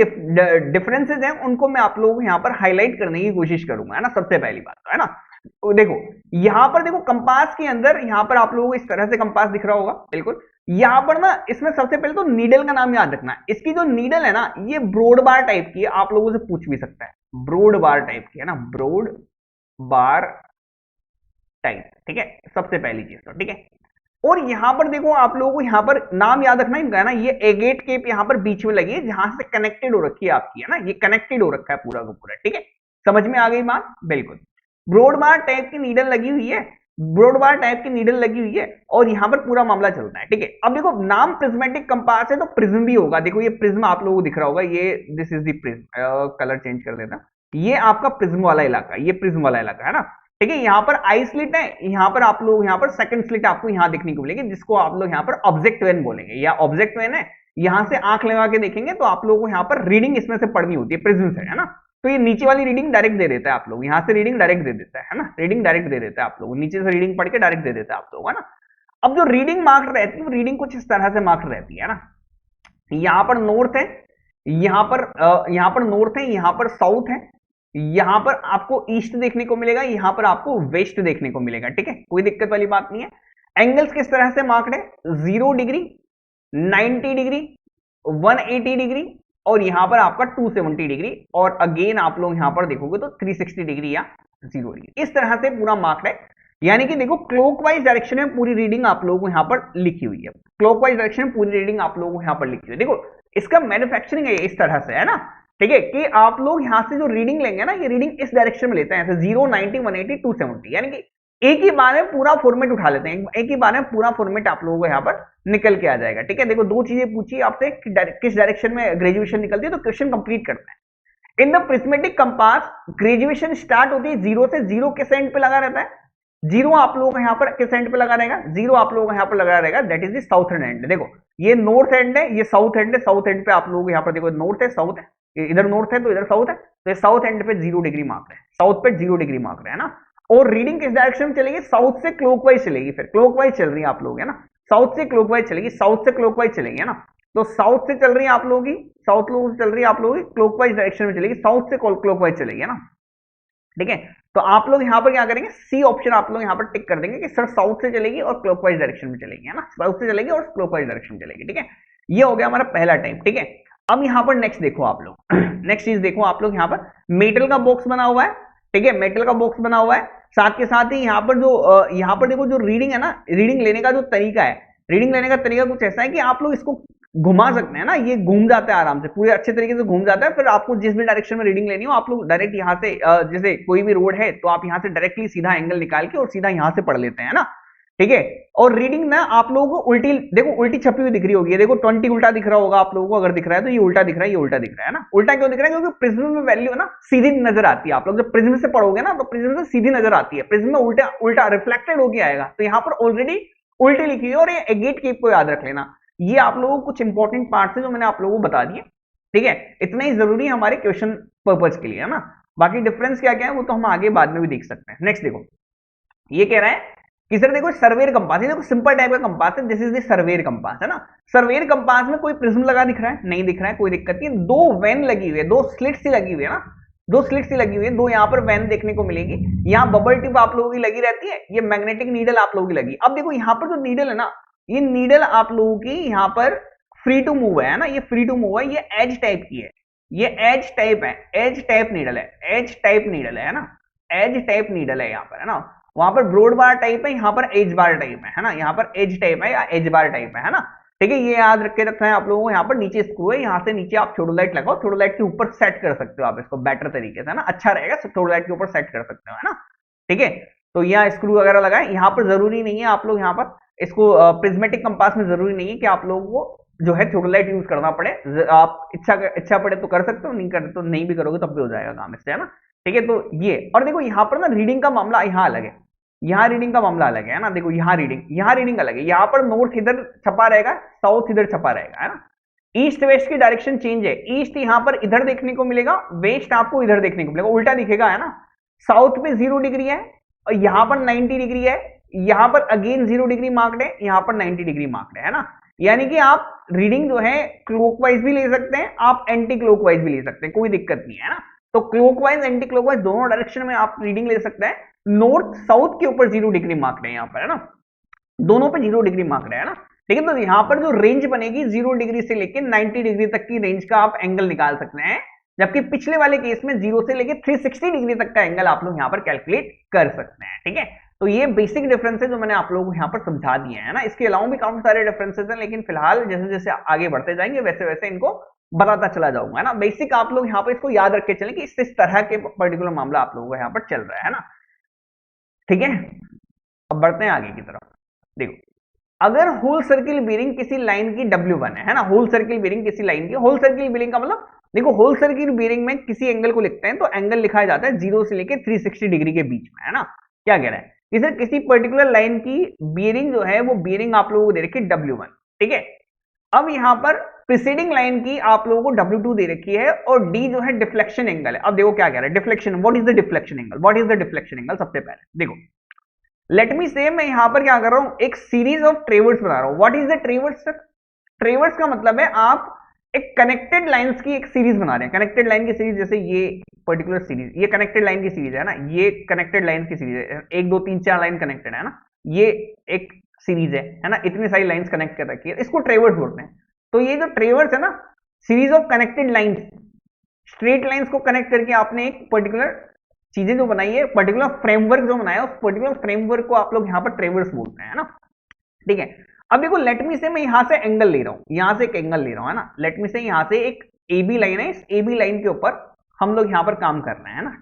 डिफरेंसेस हैं, उनको मैं आप लोगों को यहाँ पर हाईलाइट करने की कोशिश करूंगा, है ना। सबसे पहली बात, है ना। तो देखो यहाँ पर देखो कंपास के अंदर यहाँ पर आप लोगों को इस तरह से कंपास दिख रहा होगा, बिल्कुल। यहाँ पर ना इसमें सबसे पहले तो नीडल का नाम याद रखना है। इसकी जो नीडल है ना ये ब्रॉड बार टाइप की है, आप लोगों से पूछ भी सकता है, ब्रॉड बार टाइप की है ना, ब्रॉड बार टाइप, ठीक है। सबसे पहली चीज तो ठीक है। और यहां पर देखो आप लोगों को यहाँ पर नाम याद रखना है ना, ये एगेट केप यहाँ पर बीच में लगी है जहां से कनेक्टेड हो रखी है आपकी, है ना। ये कनेक्टेड हो रखा है पूरा का पूरा, ठीक है। समझ में आ गई बात, बिल्कुल। ब्रॉड बार टाइप की नीडल लगी हुई है, ब्रॉड बार टाइप की नीडल लगी हुई है और यहाँ पर पूरा मामला चलता है, ठीक है। अब देखो नाम प्रिज्मेटिक कंपास है तो प्रिज्म भी होगा। देखो ये प्रिज्म आप लोगों को दिख रहा होगा, ये this is the prism, colour change कर देता, ये आपका प्रिज्म वाला इलाका, ये प्रिज्म वाला इलाका है ना, ठीक है। यहाँ पर आई स्लिट है, यहाँ पर आप लोग यहाँ पर सेकंड स्लिट आपको यहाँ देखने को मिलेगी, जिसको आप लोग यहाँ पर ऑब्जेक्ट वेन बोलेंगे, या ऑब्जेक्ट वेन है। यहाँ से आंख लगा के देखेंगे तो आप लोगों को यहाँ पर रीडिंग इसमें से पढ़नी होती है प्रिज्म से, है ना। तो ये नीचे वाली रीडिंग डायरेक्ट दे देता है आप लोग, यहाँ से रीडिंग डायरेक्ट दे देता है ना, रीडिंग डायरेक्ट दे देता है आप लोग, नीचे से रीडिंग पढ़ के डायरेक्ट दे देता है आप लोग, है ना। अब जो रीडिंग मार्क रहती है वो रीडिंग कुछ इस तरह से मार्क रहती है ना। यहाँ पर नॉर्थ है, यहाँ पर नॉर्थ है, यहाँ पर साउथ है, यहाँ पर आपको ईस्ट देखने को मिलेगा, यहाँ पर आपको वेस्ट देखने को मिलेगा, ठीक है। कोई दिक्कत वाली बात नहीं है। एंगल्स किस तरह से मार्क्ड है, 0 डिग्री, 90 डिग्री, 180 डिग्री और यहाँ पर आपका 270 डिग्री, और अगेन आप लोग यहाँ पर देखोगे तो 360 डिग्री या 0 डिग्री, इस तरह से पूरा मार्क्ड है। यानी कि देखो क्लॉकवाइज डायरेक्शन में पूरी रीडिंग आप लोगों को यहाँ पर लिखी हुई है, क्लॉकवाइज डायरेक्शन में पूरी रीडिंग आप लोगों को यहाँ पर लिखी हुई है। देखो इसका मैन्युफैक्चरिंग है इस तरह से, है ना, ठीक है, कि आप लोग यहाँ से जो रीडिंग लेंगे ना, ये रीडिंग इस डायरेक्शन में लेते हैं, ऐसे 0, 90, 180, 270, यानी कि एक ही बार में पूरा फॉर्मेट उठा लेते हैं, एक ही बार में पूरा फॉर्मेट आप लोगों को यहाँ पर निकल के आ जाएगा, ठीक है। देखो दो चीजें पूछी आपसे कि किस डायरेक्शन में ग्रेजुएशन निकलती है, तो क्वेश्चन कंप्लीट करते हैं। In the prismatic compass graduation start होती है 0 से, 0 किस एंड पे लगा रहता है, 0 आप लोगों का यहाँ पर किस एंड पे लगा रहेगा, 0 आप लोगों का यहाँ पर लगा रहेगा, that is the southern and. देखो ये नॉर्थ एंड है, ये साउथ एंड है, साउथ एंड पे आप लोगों को यहाँ पर देखो नॉर्थ है, साउथ है, इधर नॉर्थ है तो इधर साउथ है, तो साउथ एंड पे 0 डिग्री मार्क है, साउथ पे 0 डिग्री मार्क है ना। और रीडिंग किस डायरेक्शन में चलेगी, साउथ से क्लॉकवाइज चलेगी, फिर क्लॉकवाइज चल रही है आप लोग, है ना, साउथ से क्लॉकवाइज चलेगी, साउथ से क्लॉकवाइज चलेगी, है ना। तो साउथ से चल रही है आप लोगों की, साउथ लोग चल रही है आप लोगों की, क्लॉकवाइज डायरेक्शन में चलेगी, साउथ से क्लॉकवाइज चलेगी, है ना, ठीक है। तो आप लोग यहाँ पर क्या करेंगे, सी ऑप्शन आप लोग यहाँ पर टिक कर देंगे कि सर साउथ से चलेगी और क्लॉकवाइज डायरेक्शन में चलेगी, है ना, साउथ से चलेगी और क्लॉकवाइज डायरेक्शन में चलेगी, ठीक है। ये हो गया हमारा पहला टाइप, ठीक है। अब यहाँ पर नेक्स्ट देखो आप लोग नेक्स्ट चीज देखो आप लोग, यहाँ पर मेटल का बॉक्स बना हुआ है, ठीक है, मेटल का बॉक्स बना हुआ है। साथ के साथ ही यहाँ पर जो यहाँ पर देखो जो रीडिंग है ना, रीडिंग लेने का जो तरीका है, रीडिंग लेने का तरीका कुछ ऐसा है कि आप लोग इसको घुमा सकते हैं ना, ये घूम जाता है आराम से, पूरे अच्छे तरीके से घूम जाता है। फिर आपको जिस भी डायरेक्शन में रीडिंग लेनी हो आप लोग डायरेक्ट यहाँ से, जैसे कोई भी रोड है तो आप यहाँ से डायरेक्टली सीधा एंगल निकाल के और सीधा यहाँ से पढ़ लेते हैं ना, ठीक है। और रीडिंग ना आप लोगों को उल्टी, देखो उल्टी छपी हुई दिख रही होगी, देखो 20 उल्टा दिख रहा होगा आप लोगों को, अगर दिख रहा है तो ये उल्टा दिख रहा है, ये उल्टा दिख रहा है ना। उल्टा क्यों दिख रहा है, क्योंकि प्रिज्म में वैल्यू है ना सीधी नजर आती है। आप लोग जब प्रिज्म से पढ़ोगे ना तो प्रिज्म से सीधी नजर आती है, प्रिज्म में उल्टा उल्टा रिफ्लेक्टेड होकर आएगा, तो यहाँ पर ऑलरेडी उल्टी लिखी है। और ये एगेट केप को याद रख लेना, ये आप लोगों को कुछ इंपॉर्टेंट पार्ट है जो मैंने आप लोगों को बता दिए, ठीक है। इतना ही जरूरी है हमारे क्वेश्चन पर्पज के लिए, है ना। बाकी डिफरेंस क्या क्या है वो तो हम आगे बाद में भी देख सकते हैं। नेक्स्ट देखो, ये कह रहा है कि सर देखो सर्वेयर कंपास है, देखो सिंपल टाइप का कंपास है, this is the surveyor compass, है ना। सर्वेयर कंपास में कोई प्रिज्म लगा दिख रहा है, नहीं दिख रहा है, कोई दिक्कत नहीं। दो वैन लगी हुई है, दो स्लिट्स लगी हुई है ना, दो स्लिट्स लगी हुई है, दो यहाँ पर वैन देखने को मिलेगी। यहाँ बबल टिप आप लोगों की लगी रहती है, ये मैग्नेटिक नीडल आप लोगों की लगी। अब देखो यहाँ पर जो नीडल है ना, ये नीडल आप लोगों की यहाँ पर फ्री टू मूव है ना, ये फ्री टू मूव है, ये एज टाइप की है, ये एज टाइप है, एज टाइप नीडल है, एज टाइप नीडल है ना, एज टाइप नीडल है यहाँ पर, है ना। वहां पर ब्रॉड बार टाइप है, यहाँ पर एज बार टाइप है ना, यहाँ पर एज टाइप है या एज बार टाइप है ना, ठीक है। ये याद रख के रखना है आप लोगों को। यहाँ पर नीचे स्क्रू है, यहाँ से नीचे आप थोड़ोलाइट लगाओ, थोड़ोलाइट के ऊपर सेट कर सकते हो आप इसको बेटर तरीके से, है ना, अच्छा रहेगा, थोड़ोलाइट के ऊपर सेट कर सकते हो, है ना, ठीक है। तो यहाँ स्क्रू वगैरह लगाए, यहाँ पर जरूरी नहीं है आप लोग यहाँ पर इसको प्रिज्मेटिक कंपास में जरूरी नहीं है कि आप लोगों को जो है थ्योडोलाइट यूज करना पड़े। आप इच्छा पड़े तो कर सकते हो, नहीं करे तो नहीं भी करोगे तब भी हो जाएगा काम इससे, है ना। ठीक है, तो ये, और देखो यहाँ पर ना रीडिंग का मामला यहाँ अलग है, यहाँ रीडिंग का मामला अलग है ना। देखो यहाँ रीडिंग अलग है। यहाँ पर नॉर्थ इधर छपा रहेगा, साउथ इधर छपा रहेगा, है ना। ईस्ट वेस्ट की डायरेक्शन चेंज है। ईस्ट यहाँ पर इधर देखने को मिलेगा, वेस्ट आपको इधर देखने को मिलेगा, उल्टा दिखेगा, है ना। साउथ में 0 डिग्री है और यहाँ पर 90 डिग्री है, यहाँ पर अगेन 0 डिग्री मार्क्ड है, यहाँ पर 90 डिग्री मार्क्ड है ना। यानी कि आप रीडिंग जो है क्लॉकवाइज भी ले सकते हैं, आप एंटी क्लॉकवाइज भी ले सकते हैं, कोई दिक्कत नहीं है ना। तो क्लॉकवाइज एंटी क्लॉकवाइज दोनों डायरेक्शन में आप रीडिंग ले सकते हैं। नॉर्थ साउथ के ऊपर 0 डिग्री मार्क्ड है यहाँ पर, है ना, दोनों पे 0 डिग्री मार्क्ड है ना। ठीक है, तो यहाँ पर जो रेंज बनेगी 0 डिग्री से लेकर 90 डिग्री तक की रेंज का आप एंगल निकाल सकते हैं, जबकि पिछले वाले केस में 0 से लेकर 360 डिग्री तक का एंगल आप लोग यहाँ पर कैलकुलेट कर सकते हैं। ठीक है, तो ये बेसिक डिफरेंस है जो मैंने आप लोगों को यहाँ पर समझा दिए हैं ना। इसके अलावा भी काफी सारे डिफरेंसेस हैं, लेकिन फिलहाल जैसे जैसे आगे बढ़ते जाएंगे वैसे वैसे इनको बताता चला जाऊंगा, है ना। बेसिक आप लोग यहाँ पर इसको याद रख के चलें कि इस तरह के पर्टिकुलर मामला आप लोगों का यहाँ पर चल रहा है ना। ठीक है, अब बढ़ते हैं आगे की तरफ। देखो, अगर होल सर्किल बेरिंग किसी लाइन की W1 है ना, होल सर्किल बेरिंग किसी लाइन की, होल सर्किल बेरिंग का मतलब देखो, होल सर्किल बेरिंग में किसी एंगल को लिखते हैं तो एंगल लिखा जाता है 0 से लेकर 360 डिग्री के बीच में, है ना। क्या कह रहा है कि सर किसी पर्टिकुलर लाइन की बेरिंग जो है वो बेरिंग आप लोगों को दे रखी है W1। ठीक है, अब यहां पर प्रीसीडिंग लाइन की आप लोगों को W2 दे रखी है और D जो है डिफ्लेक्शन एंगल है। अब देखो क्या कह रहा है, deflection, what is the deflection angle, what is the deflection angle. सबसे पहले देखो, लेट मी से मैं यहां पर क्या कर रहा हूं, एक सीरीज ऑफ ट्रेवर्स बना रहा हूं। व्हाट इज द ट्रेवर्स सर, ट्रेवर्स का मतलब है आप एक कनेक्टेड लाइंस की एक सीरीज बना रहे हैं। कनेक्टेड लाइन की सीरीज, जैसे ये पर्टिकुलर सीरीज, ये कनेक्टेड लाइन की सीरीज है ना, ये कनेक्टेड लाइन की सीरीज है, 1 2 3 4 लाइन कनेक्टेड है ना, ये एक सीरीज है ना, इतनी सारी लाइंस कनेक्ट कर रखी है, इसको ट्रेवर्स बोलते हैं। तो ये जो ट्रेवर्स है ना, series of connected lines, straight lines को कनेक्ट करके आपने एक पर्टिकुलर चीजें जो बनाई है, पर्टिकुलर फ्रेमवर्क जो बनाया, उस पर्टिकुलर फ्रेमवर्क को आप लोग यहाँ पर ट्रेवर्स बोलते हैं ना। ठीक है, अब देखो लेट मी से मैं यहां से एंगल ले रहा हूं, यहां से एक एंगल ले रहा हूं, है ना। लेट मी से यहां से एक AB लाइन है, इस AB लाइन के ऊपर हम लोग यहां पर काम कर रहे हैं ना।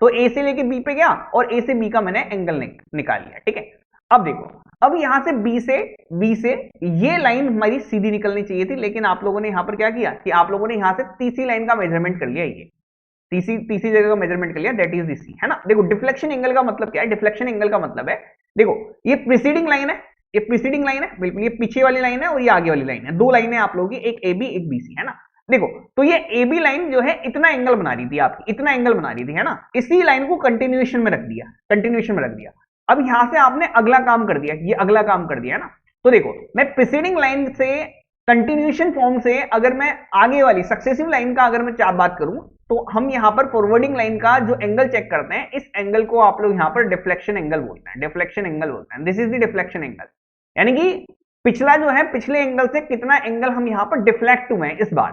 तो A से लेके B पे गया और A से B का मैंने एंगल निकाल लिया। ठीक है, अब देखो, अब यहां से B से ये लाइन हमारी सीधी निकलनी चाहिए थी, लेकिन आप लोगों ने यहां पर क्या किया कि आप लोगों ने यहां से तीसरी लाइन का मेजरमेंट कर लिया, ये तीसरी जगह का मेजरमेंट कर लिया, दैट इज दी C, है ना। देखो डिफ्लेक्शन एंगल का मतलब क्या है, डिफ्लेक्शन एंगल का मतलब है, देखो ये प्रीसीडिंग लाइन है, ये प्रीसीडिंग लाइन है बिल्कुल, ये पीछे वाली लाइन है और ये आगे वाली लाइन है, दो लाइनें आप लोगों की, एक AB एक BC, है ना। देखो, तो ये AB लाइन जो है इतना एंगल बना रही थी आपकी, इतना एंगल बना रही थी, है ना। इसी लाइन को कंटिन्यूएशन में रख दिया, कंटिन्यूएशन में रख दिया। अब यहां से आपने अगला काम कर दिया, ये अगला काम कर दिया, है ना। तो देखो, मैं प्रीसीडिंग लाइन से कंटिन्यूएशन फॉर्म से अगर मैं आगे वाली सक्सेसिव लाइन का अगर मैं बात करूं, तो हम यहां पर फॉरवर्डिंग लाइन का जो एंगल चेक करते हैं, इस एंगल को आप लोग यहां पर डिफ्लेक्शन एंगल बोलते हैं, डिफ्लेक्शन एंगल बोलते हैं। This is the deflection angle, यानी कि पिछला जो है, पिछले एंगल से कितना एंगल हम यहां पर डिफ्लेक्ट हुए हैं इस बार,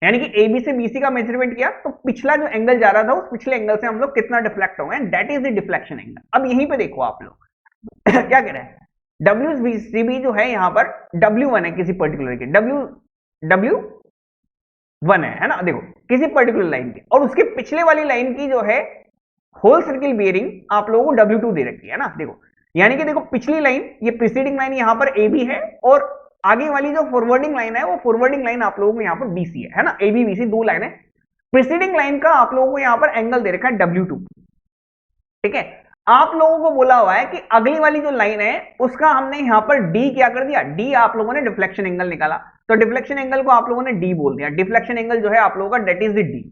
यानी कि AB से BC का मेजरमेंट किया तो पिछला जो एंगल जा रहा था उस पिछले एंगल से हम लोग कितना डिफ्लेक्ट हो गए, that is the deflection angle. अब यहीं पे देखो आप लोग क्या कह रहे हैं, WCB जो है यहां पर W1 है किसी पर्टिकुलर की, W1 है ना। देखो किसी पर्टिकुलर लाइन की, और उसके पिछले वाली लाइन की जो है होल सर्किल बेयरिंग आप लोगों को W2 दे रखी है ना। देखो, यानी कि देखो पिछली लाइन, ये प्रीसीडिंग लाइन यहां पर AB है और आगे वाली जो फॉरवर्डिंग लाइन है वो फॉरवर्डिंग लाइन आप लोगों को यहां पर BC है ना। AB BC दो लाइन है, प्रीसीडिंग लाइन का आप लोगों को यहां पर एंगल दे रखा है W2। ठीक है, आप लोगों को बोला हुआ है कि अगली वाली जो लाइन है उसका हमने यहां पर D क्या कर दिया, D आप लोगों ने डिफ्लेक्शन एंगल निकाला, तो डिफ्लेक्शन एंगल को आप लोगों ने D बोल दिया। डिफ्लेक्शन एंगल जो है आप लोगों का दैट इज द D,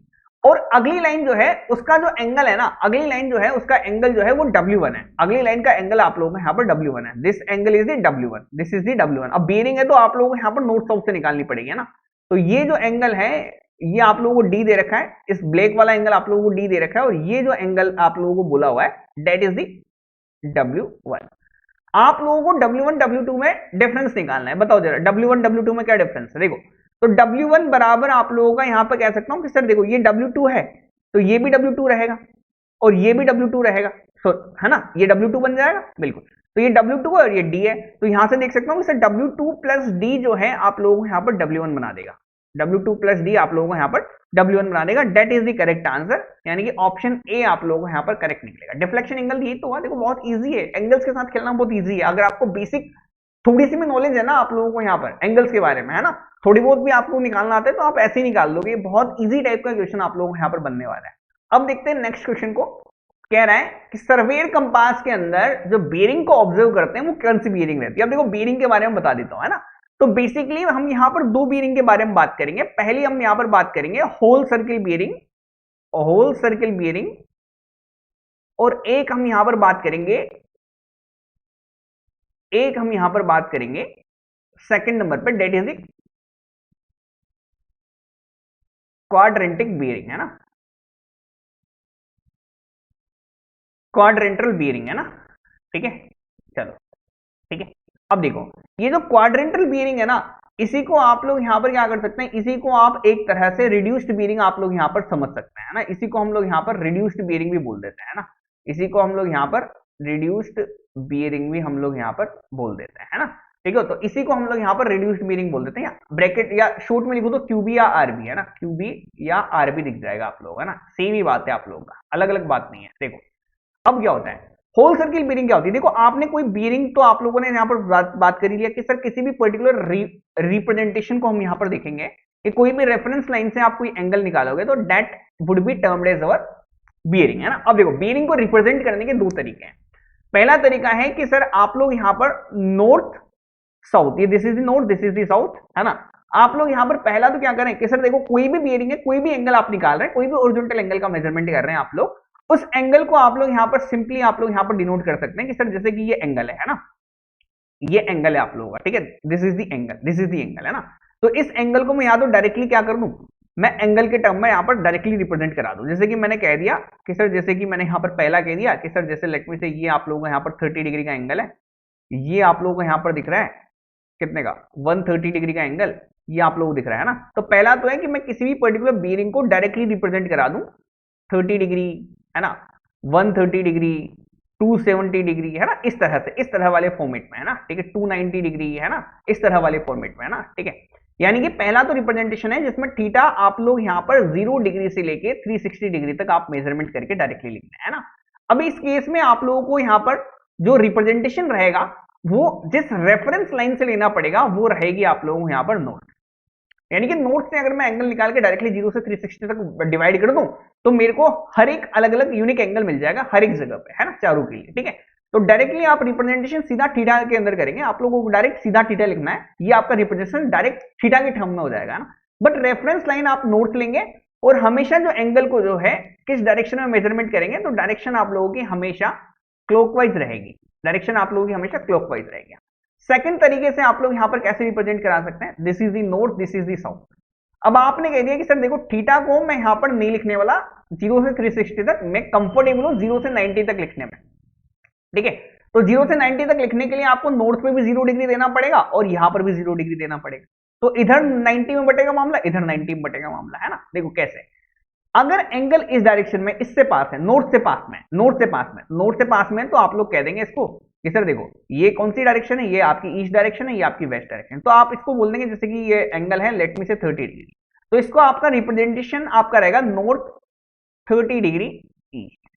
और अगली लाइन जो है उसका जो एंगल है ना, अगली लाइन जो है उसका एंगल जो है वो W1 है, अगली लाइन का एंगल आप लोगों को यहाँ पर W1 है, this angle is the W1, this is the W1। अब बेयरिंग है तो आप लोगों को यहाँ पर नॉर्थ साउथ से निकालनी पड़ेगी, है ना। तो ये जो एंगल है ये आप लोगों को D दे रखा है, इस ब्लैक वाला एंगल आप लोगों को D दे रखा है, और ये जो एंगल आप लोगों को बोला हुआ है दैट इज द W1। आप लोगों को W1 W2 में डिफरेंस निकालना है, बताओ जरा W1 W2 में क्या डिफरेंस है। देखो, तो W1 बराबर आप लोगों का यहां पर कह सकता हूं कि सर देखो ये W2 है तो ये भी W2 रहेगा और ये भी W2 रहेगा, है ना, ये W2 बन जाएगा बिल्कुल। तो ये W2 है और ये D है, तो यहां से देख सकता हूं कि सर W2 प्लस D जो है आप लोगों को यहां पर W1 बना देगा, W2 प्लस D आप लोगों को यहां पर W1 बना देगा, that is the correct answer, यानी कि ऑप्शन ए आप लोगों को यहां पर करेक्ट निकलेगा। डिफ्लेक्शन एंगल यही तो हुआ, देखो बहुत इजी है, एंगल्स के साथ खेलना बहुत इजी है। अगर आपको बेसिक थोड़ी सी भी नॉलेज है ना आप लोगों को यहाँ पर एंगल्स के बारे में, है ना, थोड़ी बहुत भी आपको निकालना आता है तो आप ऐसे ही निकाल लोगे। बहुत इजी टाइप का क्वेश्चन आप लोगों को यहाँ पर बनने वाला है। अब देखते हैं नेक्स्ट क्वेश्चन को। कह रहा है कि सर्वेयर कंपास के अंदर जो बेरिंग को ऑब्जर्व करते हैं वो कौन सी बेरिंग रहती है। अब देखो बेरिंग के बारे में बता देता हूं, है ना। तो बेसिकली हम यहाँ पर दो बेरिंग के बारे में बात करेंगे। पहली हम यहाँ पर बात करेंगे whole circle bearing, whole circle bearing, और एक हम यहां पर बात करेंगे, एक हम यहां पर बात करेंगे सेकंड नंबर पर, डेट इज द क्वाड्रेंटिक बेरिंग, है ना, क्वाड्रेंटल बेरिंग, है ना। ठीक है, चलो ठीक है। अब देखो ये जो क्वाड्रेंटल बेरिंग है ना, इसी को आप लोग यहां पर क्या कर सकते हैं, इसी को आप एक तरह से रिड्यूस्ड बेरिंग आप लोग यहां पर समझ सकते हैं, है ना। इसी को हम लोग यहां पर रिड्यूस्ड बेरिंग भी बोल देते हैं, है ना। इसी को हम लोग यहां पर रिड्यूस्ड बेरिंग भी हम लोग यहां पर बोल देते हैं, है ना। ठीक है, तो इसी को हम लोग यहां पर रिड्यूस्ड बेरिंग बोल देते हैं, या ब्रैकेट या शॉर्ट में लिखो तो क्यूबी या आरबी, है ना, क्यूबी या आरबी दिख जाएगा आप लोग, है ना। सेम ही बात है आप लोगों का, अलग अलग बात नहीं है। देखो अब क्या होता है, होल सर्किल बीयरिंग क्या होती है। देखो आपने कोई बीयरिंग तो आप लोगों ने यहां पर बात कर ही लिया कि सर किसी भी पर्टिकुलर रिप्रेजेंटेशन को हम यहां पर देखेंगे कि कोई भी रेफरेंस लाइन से आप कोई एंगल निकालोगे तो that would be termed as our bearing, है ना। अब देखो बीयरिंग को रिप्रेजेंट करने के दो तरीके हैं। पहला तरीका है कि सर आप लोग यहां पर नॉर्थ साउथ, ये this is the north, this is the south, है ना। आप लोग यहां पर पहला तो क्या करें कि सर देखो कोई भी बीयरिंग है, कोई भी एंगल आप निकाल रहे हैं, कोई भी ओरिजेंटल एंगल का मेजरमेंट कर रहे हैं आप लोग, उस एंगल को आप लोग यहां पर सिंपली आप लोग यहां पर डिनोट कर सकते हैं कि सर जैसे कि ये एंगल है ना, ये एंगल है आप लोगों का, ठीक है, this is the angle, this is the angle, है ना। तो इस एंगल को मैं या तो डायरेक्टली क्या कर दूं, मैं एंगल के टर्म में यहां पर डायरेक्टली रिप्रेजेंट करा दूं। जैसे कि मैंने कह दिया कि सर, जैसे कि मैंने यहां पर पहला कह दिया कि सर जैसे लेट मी से ये आप लोगों को यहां पर 30 डिग्री का एंगल है, ये आप लोगों को यहां पर दिख रहा है कितने का, 130 डिग्री का एंगल, ये आप लोगों को दिख रहा है ना। तो पहला तो है कि मैं किसी भी पर्टिकुलर बीयरिंग को डायरेक्टली रिप्रेजेंट करा दूं 30 डिग्री, है ना, 130 डिग्री, 270 डिग्री, है ना, इस तरह से, इस तरह वाले फॉर्मेट में, है ना, ठीक है, 290 डिग्री, है ना, इस तरह वाले फॉर्मेट में, है ना, ठीक है। यानी कि पहला तो रिप्रेजेंटेशन है जिसमें थीटा आप लोग यहां पर 0 डिग्री से लेके 360 डिग्री तक आप मेजरमेंट करके डायरेक्टली लिखते हैं, है ना। अभी इस केस में आप लोगों को यहां पर जो रिप्रेजेंटेशन रहेगा वो जिस रेफरेंस लाइन से लेना पड़ेगा वो रहेगी आप लोगों को यहां पर नॉर्थ। यानी कि नोट से अगर मैं एंगल निकाल के डायरेक्टली 0 से 360 तक डिवाइड कर दूं तो मेरे को हर एक अलग अलग यूनिक एंगल मिल जाएगा हर एक जगह पे, है ना, चारों के लिए, ठीक है। तो डायरेक्टली आप रिप्रेजेंटेशन सीधा थीटा के अंदर करेंगे, आप लोगों को डायरेक्ट सीधा थीटा लिखना है, ये आपका रिप्रेजेंटेशन डायरेक्ट थीटा के टर्म में हो जाएगा ना। बट रेफरेंस लाइन आप नोट लेंगे और हमेशा जो एंगल को जो है किस डायरेक्शन में मेजरमेंट करेंगे तो डायरेक्शन आप लोगों की हमेशा क्लॉकवाइज रहेगी, डायरेक्शन आप लोगों की हमेशा क्लॉकवाइज रहेगी। सेकंड तरीके से आप लोग यहां पर कैसे रिप्रेजेंट करा सकते हैं, this is the north, this is the south. अब आपने कह दिया कि सर देखो थीटा को मैं यहां पर नहीं लिखने वाला 0 से 360 तक, मैं कंफर्टेबल हूं 0 से 90 तक लिखने में, ठीक है। तो 0 से 90 तक लिखने के लिए आपको नॉर्थ पे भी 0 डिग्री देना पड़ेगा और यहां पर भी 0 डिग्री देना पड़ेगा। तो इधर 90 में बटेगा मामला, इधर 90 में बटेगा मामला, है ना। देखो कैसे, अगर एंगल इस डायरेक्शन में इससे पास है, नॉर्थ से पास में, नॉर्थ से पास में, नॉर्थ से पास में, तो आप लोग कह देंगे इसको कि सर देखो ये कौन सी डायरेक्शन है, ये आपकी ईस्ट डायरेक्शन है, ये आपकी वेस्ट डायरेक्शन। तो आप इसको बोल देंगे जैसे कि ये एंगल है लेट मी से 30 डिग्री, तो इसको आपका रिप्रेजेंटेशन आपका रहेगा नॉर्थ 30 डिग्री ईस्ट,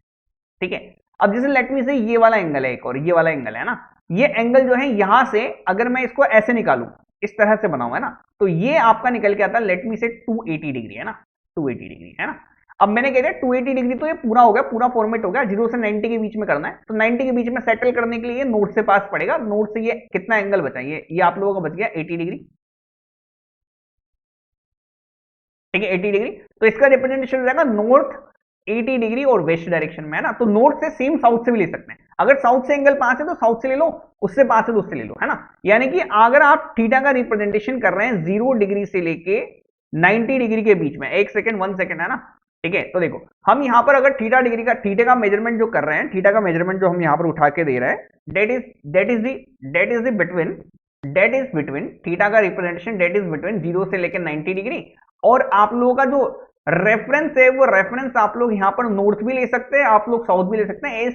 ठीक है। अब जैसे लेट मी से ये वाला एंगल है एक और ये वाला एंगल है ना, ये एंगल जो है यहां से अगर मैं इसको ऐसे निकालूं, इस तरह से बनाऊं, है ना, तो ये आपका निकल के आता है लेट मी से 280 डिग्री, है ना, 280 डिग्री, है ना। अब मैंने कह दिया 280 डिग्री, तो ये पूरा हो गया, पूरा फॉर्मेट हो गया। 0 से 90 के बीच में करना है, तो 90 के बीच में सेटल करने के लिए नोट से पास पड़ेगा, नोट से ये कितना एंगल बचा, ये आप लोगों का बच गया 80 डिग्री, ठीक है, 80 डिग्री। तो इसका रिप्रेजेंटेशन हो जाएगा नॉर्थ 80 डिग्री और वेस्ट डायरेक्शन में, है ना। तो नॉर्थ से सेम साउथ से भी ले सकते हैं, अगर साउथ से एंगल पास है तो साउथ से ले लो, उससे पास है तो उससे ले लो, है ना। यानी कि अगर आप थीटा का रिप्रेजेंटेशन कर रहे हैं 0 डिग्री से लेके 90 डिग्री के बीच में, एक सेकेंड 1 सेकेंड, है ना, ठीक है। तो देखो हम यहां पर अगर थीटा का मेजरमेंट जो कर रहे हैं, थीटा का मेजरमेंट जो हम यहां पर उठा के दे रहे हैं, दैट इज बिटवीन थीटा का रिप्रेजेंटेशन, दैट इज बिटवीन 0 से लेकर 90 डिग्री, और आप लोगों का जो रेफरेंस है वो रेफरेंस आप लोग यहां पर नॉर्थ भी ले सकते हैं, आप लोग साउथ भी ले सकते हैं,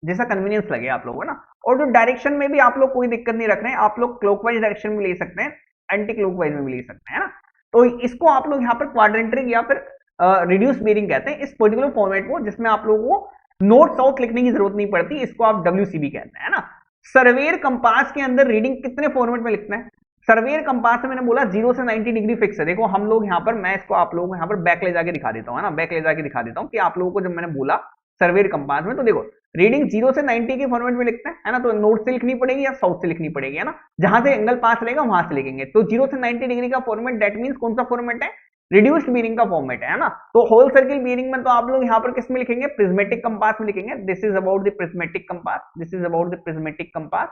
जैसा कन्वीनियंस लगे आप लोगों को ना। और जो डायरेक्शन में भी आप लोग कोई दिक्कत नहीं रख रहे हैं, आप लोग क्लॉकवाइज डायरेक्शन में ले सकते हैं, एंटी क्लॉकवाइज में भी ले सकते हैं, है ना। तो इसको आप लोग यहाँ पर क्वाड्रेंट्रिक या फिर रिड्यूस बेरिंग कहते हैं इस पर्टिकुलर फॉर्मेट को, जिसमें आप लोगों को नॉर्थ साउथ लिखने की जरूरत नहीं पड़ती, इसको आप WCB कहते हैं, ना। सर्वेयर कंपास के अंदर रीडिंग कितने फॉर्मेट में लिखना है? सर्वेयर कंपास में मैंने बोला 0 से 90 डिग्री फिक्स है। देखो हम लोग यहाँ पर, मैं इसको आप लोगों को यहाँ पर बैक ले जाके दिखा देता हूँ, है ना, बैक ले जाके दिखा देता हूँ कि आप लोगों को जब मैंने बोला सर्वेयर कंपास में, तो देखो रीडिंग 0 से 90 के फॉर्मेट में लिखना है ना, तो नॉर्थ से लिखनी पड़ेगी या साउथ से लिखनी पड़ेगी, है ना, जहां से एंगल पास रहेगा वहां से लिखेंगे। तो 0 से 90 डिग्री का फॉर्मेट, दैट मींस कौन सा फॉर्मेट है? रिड्यूस्ड बीयरिंग का फॉर्मेट है ना। तो होल सर्किल बीयरिंग में तो आप लोग यहाँ पर किस में लिखेंगे? प्रिज्मेटिक कंपास में लिखेंगे। This is about the prismatic compass, this is about the prismatic compass,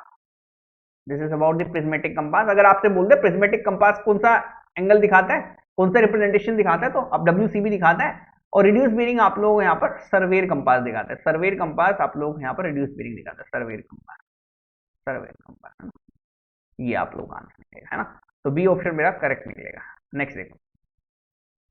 this is about the prismatic compass. अगर आपसे बोल दे प्रिज्मेटिक कंपास कौन सा एंगल दिखाता है, कौन सा रिप्रेजेंटेशन दिखाता है, तो अब WCB दिखाता है। और रिड्यूस बीयरिंग आप लोग यहाँ पर सर्वेयर कंपास दिखाता है। सर्वेयर कंपास आप लोग यहाँ पर रिड्यूस बीयरिंग दिखाता है, सर्वेयर कंपास, सर्वेयर कंपास, है ना। ये आप लोग आंसर निकलेगा, है ना। तो बी ऑप्शन मेरा करेक्ट निकलेगा। नेक्स्ट देखो,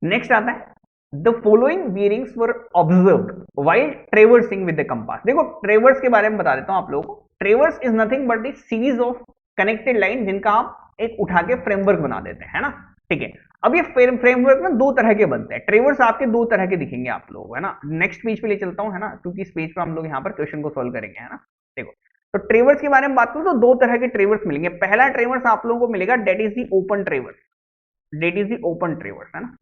नेक्स्ट आता है the following bearings were observed while traversing with the compass. देखो ट्रेवर्स के बारे में बता देता हूं आप लोगों को। ट्रेवर्स is nothing but the series of connected line जिनका आप एक उठा के फ्रेमवर्क बना देते हैं, है ना। ठीक है, अब ये फ्रेमवर्क में दो तरह के बनते हैं। ट्रेवर्स आपके दो तरह के दिखेंगे आप लोग, है ना। नेक्स्ट पेज पे ले चलता हूं, है ना, क्योंकि इस पेज पे हम लोग यहाँ पर क्वेश्चन को सोल्व करेंगे, है ना। देखो तो ट्रेवर्स के बारे में बात करूं तो दो तरह के ट्रेवर्स मिलेंगे। पहला ट्रेवर्स आप लोगों को मिलेगा that is the open traverse, that is the open traverse, है ना।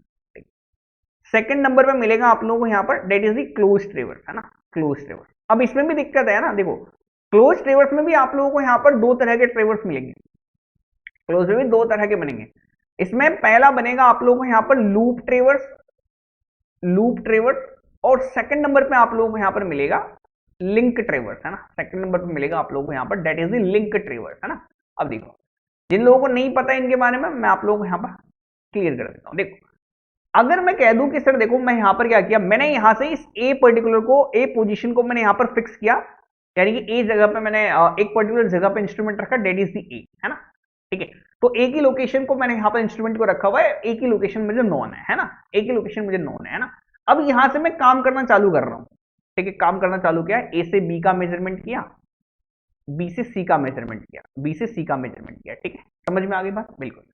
सेकंड नंबर पे मिलेगा आप लोगों को यहाँ पर that is the close traverse, है ना, क्लोज ट्रेवर्स। अब इसमें भी दिक्कत है ना, देखो क्लोज ट्रेवर्स में भी आप लोगों को यहाँ पर दो तरह के ट्रेवर्स मिलेंगे। क्लोज में भी दो तरह के बनेंगे। इसमें पहला बनेगा आप लोगों को यहाँ पर लूप ट्रेवर्स, लूप ट्रेवर्स, और सेकंड नंबर पे आप लोगों को यहाँ पर मिलेगा लिंक ट्रेवर्स, है ना। सेकंड नंबर पे मिलेगा आप लोगों को यहाँ पर that is the link traverse, है ना। अब देखो जिन लोगों को नहीं पता इनके बारे में, मैं आप लोगों को यहाँ पर क्लियर कर देता हूँ। देखो अगर मैं कह दूं कि सर देखो मैं यहां पर क्या किया, मैंने यहां से इस ए पर्टिकुलर को, ए पोजीशन को मैंने यहां पर फिक्स किया, यानी कि ए जगह पे मैंने एक पर्टिकुलर जगह पे इंस्ट्रूमेंट रखा, डेट इज दी ए, है ना। ठीक है, तो ए की लोकेशन को मैंने यहां पर इंस्ट्रूमेंट को रखा हुआ है, ए की लोकेशन मुझे नोन है ना, ए की लोकेशन मुझे नोन है ना। अब यहां से मैं काम करना चालू कर रहा हूं, ठीक है, काम करना चालू किया, ए से बी का मेजरमेंट किया, बी से सी का मेजरमेंट किया, बी से सी का मेजरमेंट किया। ठीक है, समझ में आ गई बात? बिल्कुल।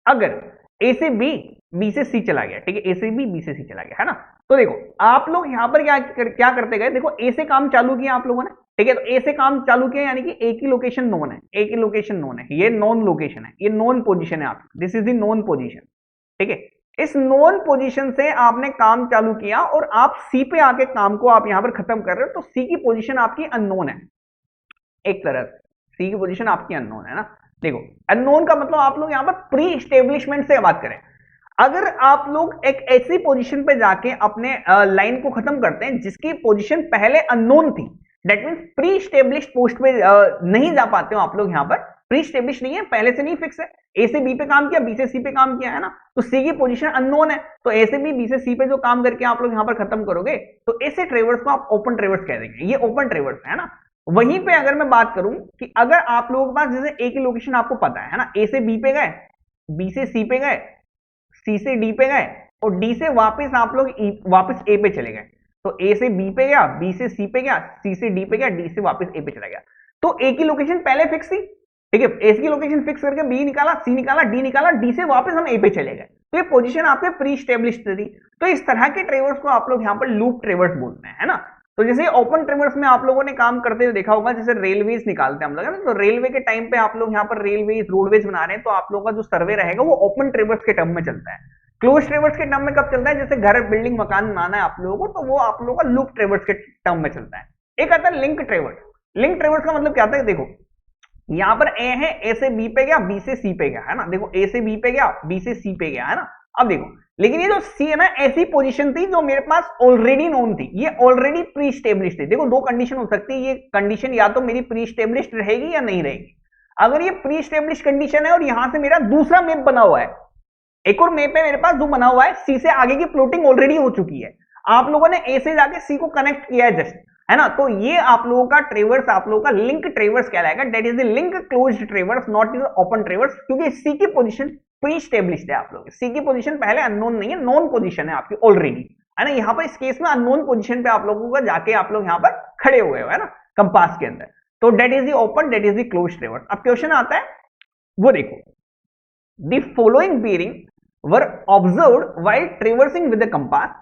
अगर ए से बी, बी से सी चला गया, ठीक है, ए से बी, बी से सी चला गया, है ना। तो देखो आप लोग यहां पर क्या करते गए, देखो ए से काम चालू किया आप लोगों ने, ठीक है, तो ए से काम चालू किया यानी कि ए की लोकेशन नोन है, ए की लोकेशन नोन है, ये नॉन लोकेशन है, ये नॉन पोजीशन है आपकी, this is the non position. ठीक है, इस नॉन पोजीशन से आपने काम चालू किया और आप सी पे आके काम को आप यहां पर खत्म कर रहे हो, तो सी की पोजीशन आपकी अननोन है, एक तरह से सी की पोजीशन आपकी अननोन है ना। देखो अननोन का मतलब आप लोग यहां पर प्री एस्टेब्लिशमेंट से बात करें, अगर आप लोग एक ऐसी पोजीशन पे जाके अपने लाइन को खत्म करते हैं जिसकी पोजीशन पहले अननोन थी, that means pre established post पे नहीं जा पाते हो आप लोग, यहां पर प्री एस्टेब्लिश नहीं है, पहले से नहीं फिक्स है, ए से बी पे काम किया, बी से सी पे काम किया, है ना, तो सी की पोजीशन अननोन है, तो ए से बी से सी पे जो काम करके आप लोग यहां पर खत्म करोगे, तो ऐसे ट्रेवर्स को आप ओपन ट्रेवर्स कह देंगे, ये ओपन ट्रेवर्स है ना। वहीं पे अगर मैं बात करूं कि अगर आप लोगों के पास जैसे ए की लोकेशन आपको पता है ना, ए से बी पे गए, बी से सी पे गए, सी से डी पे गए, और डी से वापस आप लोग वापस ए पे चले गए, तो ए से बी पे गया, बी से सी पे गया, सी से डी पे गया, डी से वापस ए पे चला गया, तो ए की लोकेशन पहले फिक्स थी, ठीक है, ए की लोकेशन फिक्स करके बी निकाला, सी निकाला, डी निकाला, डी से वापस हम ए पे चले गए, तो ये पोजीशन आपके प्री स्टेब्लिश्ड थी। तो इस तरह के ट्रेवर्स को आप लोग यहाँ पर लूप ट्रेवर्स बोलते हैं, है ना। तो जैसे ओपन ट्रेवर्स में आप लोगों ने काम करते हुए देखा होगा, जैसे रेलवेज निकालते हैं हम लोग, है ना, तो रेलवे के टाइम पे आप लोग यहाँ पर रेलवेज रोडवेज बना रहे हैं, तो आप लोगों का जो सर्वे रहेगा वो ओपन ट्रेवर्स के टर्म में चलता है। क्लोज ट्रेवर्स के टर्म में कब चलता है, जैसे घर बिल्डिंग मकान बनाना है आप लोगों को, तो वो आप लोगों का लूप ट्रेवर्स के टर्म में चलता है। एक आता है लिंक ट्रेवर्स। लिंक ट्रेवर्स का मतलब क्या आता है, देखो यहां पर ए है, ए से बी पे गया, बी से सी पे गया, है ना, देखो ए से बी पे गया, बी से सी पे गया, है ना। अब देखो लेकिन ये जो सी है ना, ऐसी पोजीशन थी जो मेरे पास ऑलरेडी नोन थी, ये ऑलरेडी प्री स्टेब्लिश्ड थी। देखो दो कंडीशन हो सकती है, ये कंडीशन या तो मेरी प्री स्टेब्लिश्ड रहेगी या नहीं रहेगी। अगर ये प्री स्टेब्लिश्ड कंडीशन है और यहां से मेरा दूसरा मैप बना हुआ है, एक और मैप है मेरे पास जो बना हुआ है, सी से आगे की प्लॉटिंग ऑलरेडी हो चुकी है, आप लोगों ने ए से जाके सी को कनेक्ट किया है जस्ट, है ना, तो ये आप लोगों का ट्रेवर्स, आप लोगों का लिंक ट्रेवर्स कहलाएगा, that is the link closed ट्रेवर्स, not is open ट्रेवर्स, क्योंकि सी की पोजीशन प्री स्टेब्लिश्ड है, आप लोग सी की पोजीशन पहले अननोन नहीं है, नॉन पोजीशन है आपकी ऑलरेडी, है ना। यहां पर इस केस में अननोन पोजीशन पे आप लोगों का जाके आप लोग यहां पर खड़े हुए हो, है ना, कंपास के अंदर, तो that is the open, that is the closed ट्रेवर्स। अब क्वेश्चन आता है, वो देखो, the following bearing were observed while traversing with the compass,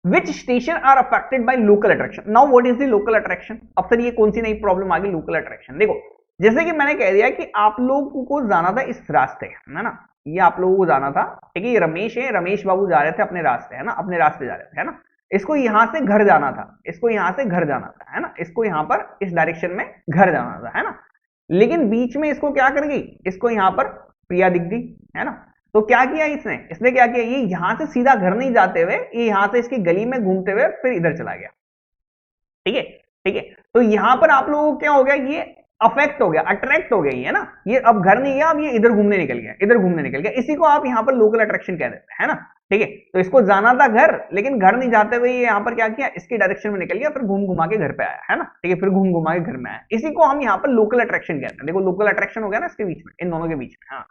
which station are affected by local attraction. Now what is the local attraction? अब sir ये कौन सी नई problem आ गई, लोकल अट्रैक्शन। देखो जैसे कि मैंने कह दिया कि आप लोगों को जाना था इस रास्ते, है ना, ये आप लोगों को जाना था, ठीक है, ये रमेश है, रमेश बाबू जा रहे थे अपने रास्ते, है ना, अपने रास्ते जा रहे थे, है ना, इसको यहां से घर जाना था, इसको यहां से घर जाना था, है ना, इसको यहां पर इस डायरेक्शन में घर जाना था, है ना, लेकिन बीच में इसको क्या कर गई, इसको यहां पर प्रिया दिख गई, है ना, तो क्या किया इसने, इसने क्या किया, ये यहां से सीधा घर नहीं जाते हुए ये यहां से इसकी गली में घूमते हुए फिर इधर चला गया, ठीक है, ठीक है, तो यहां पर आप लोगों को क्या हो गया, ये अफेक्ट हो गया, अट्रैक्ट हो गया, ये ना, ये अब घर नहीं गया, अब ये इधर घूमने निकल गया, इधर घूमने निकल गया, इसी को आप यहां पर लोकल अट्रैक्शन कह देते हैं, है ना, ठीक है, तो इसको जाना था घर, लेकिन घर नहीं जाते हुए ये यहां पर क्या किया, इसकी डायरेक्शन में निकल गया, फिर घूम घुमा के घर पे आया, है ना, ठीक है, फिर घूम घुमा के घर में आया, इसी को हम यहाँ पर लोकल अट्रैक्शन कहते हैं। देखो लोकल अट्रैक्शन हो गया ना इसके बीच में, इन दोनों के बीच में, हाँ,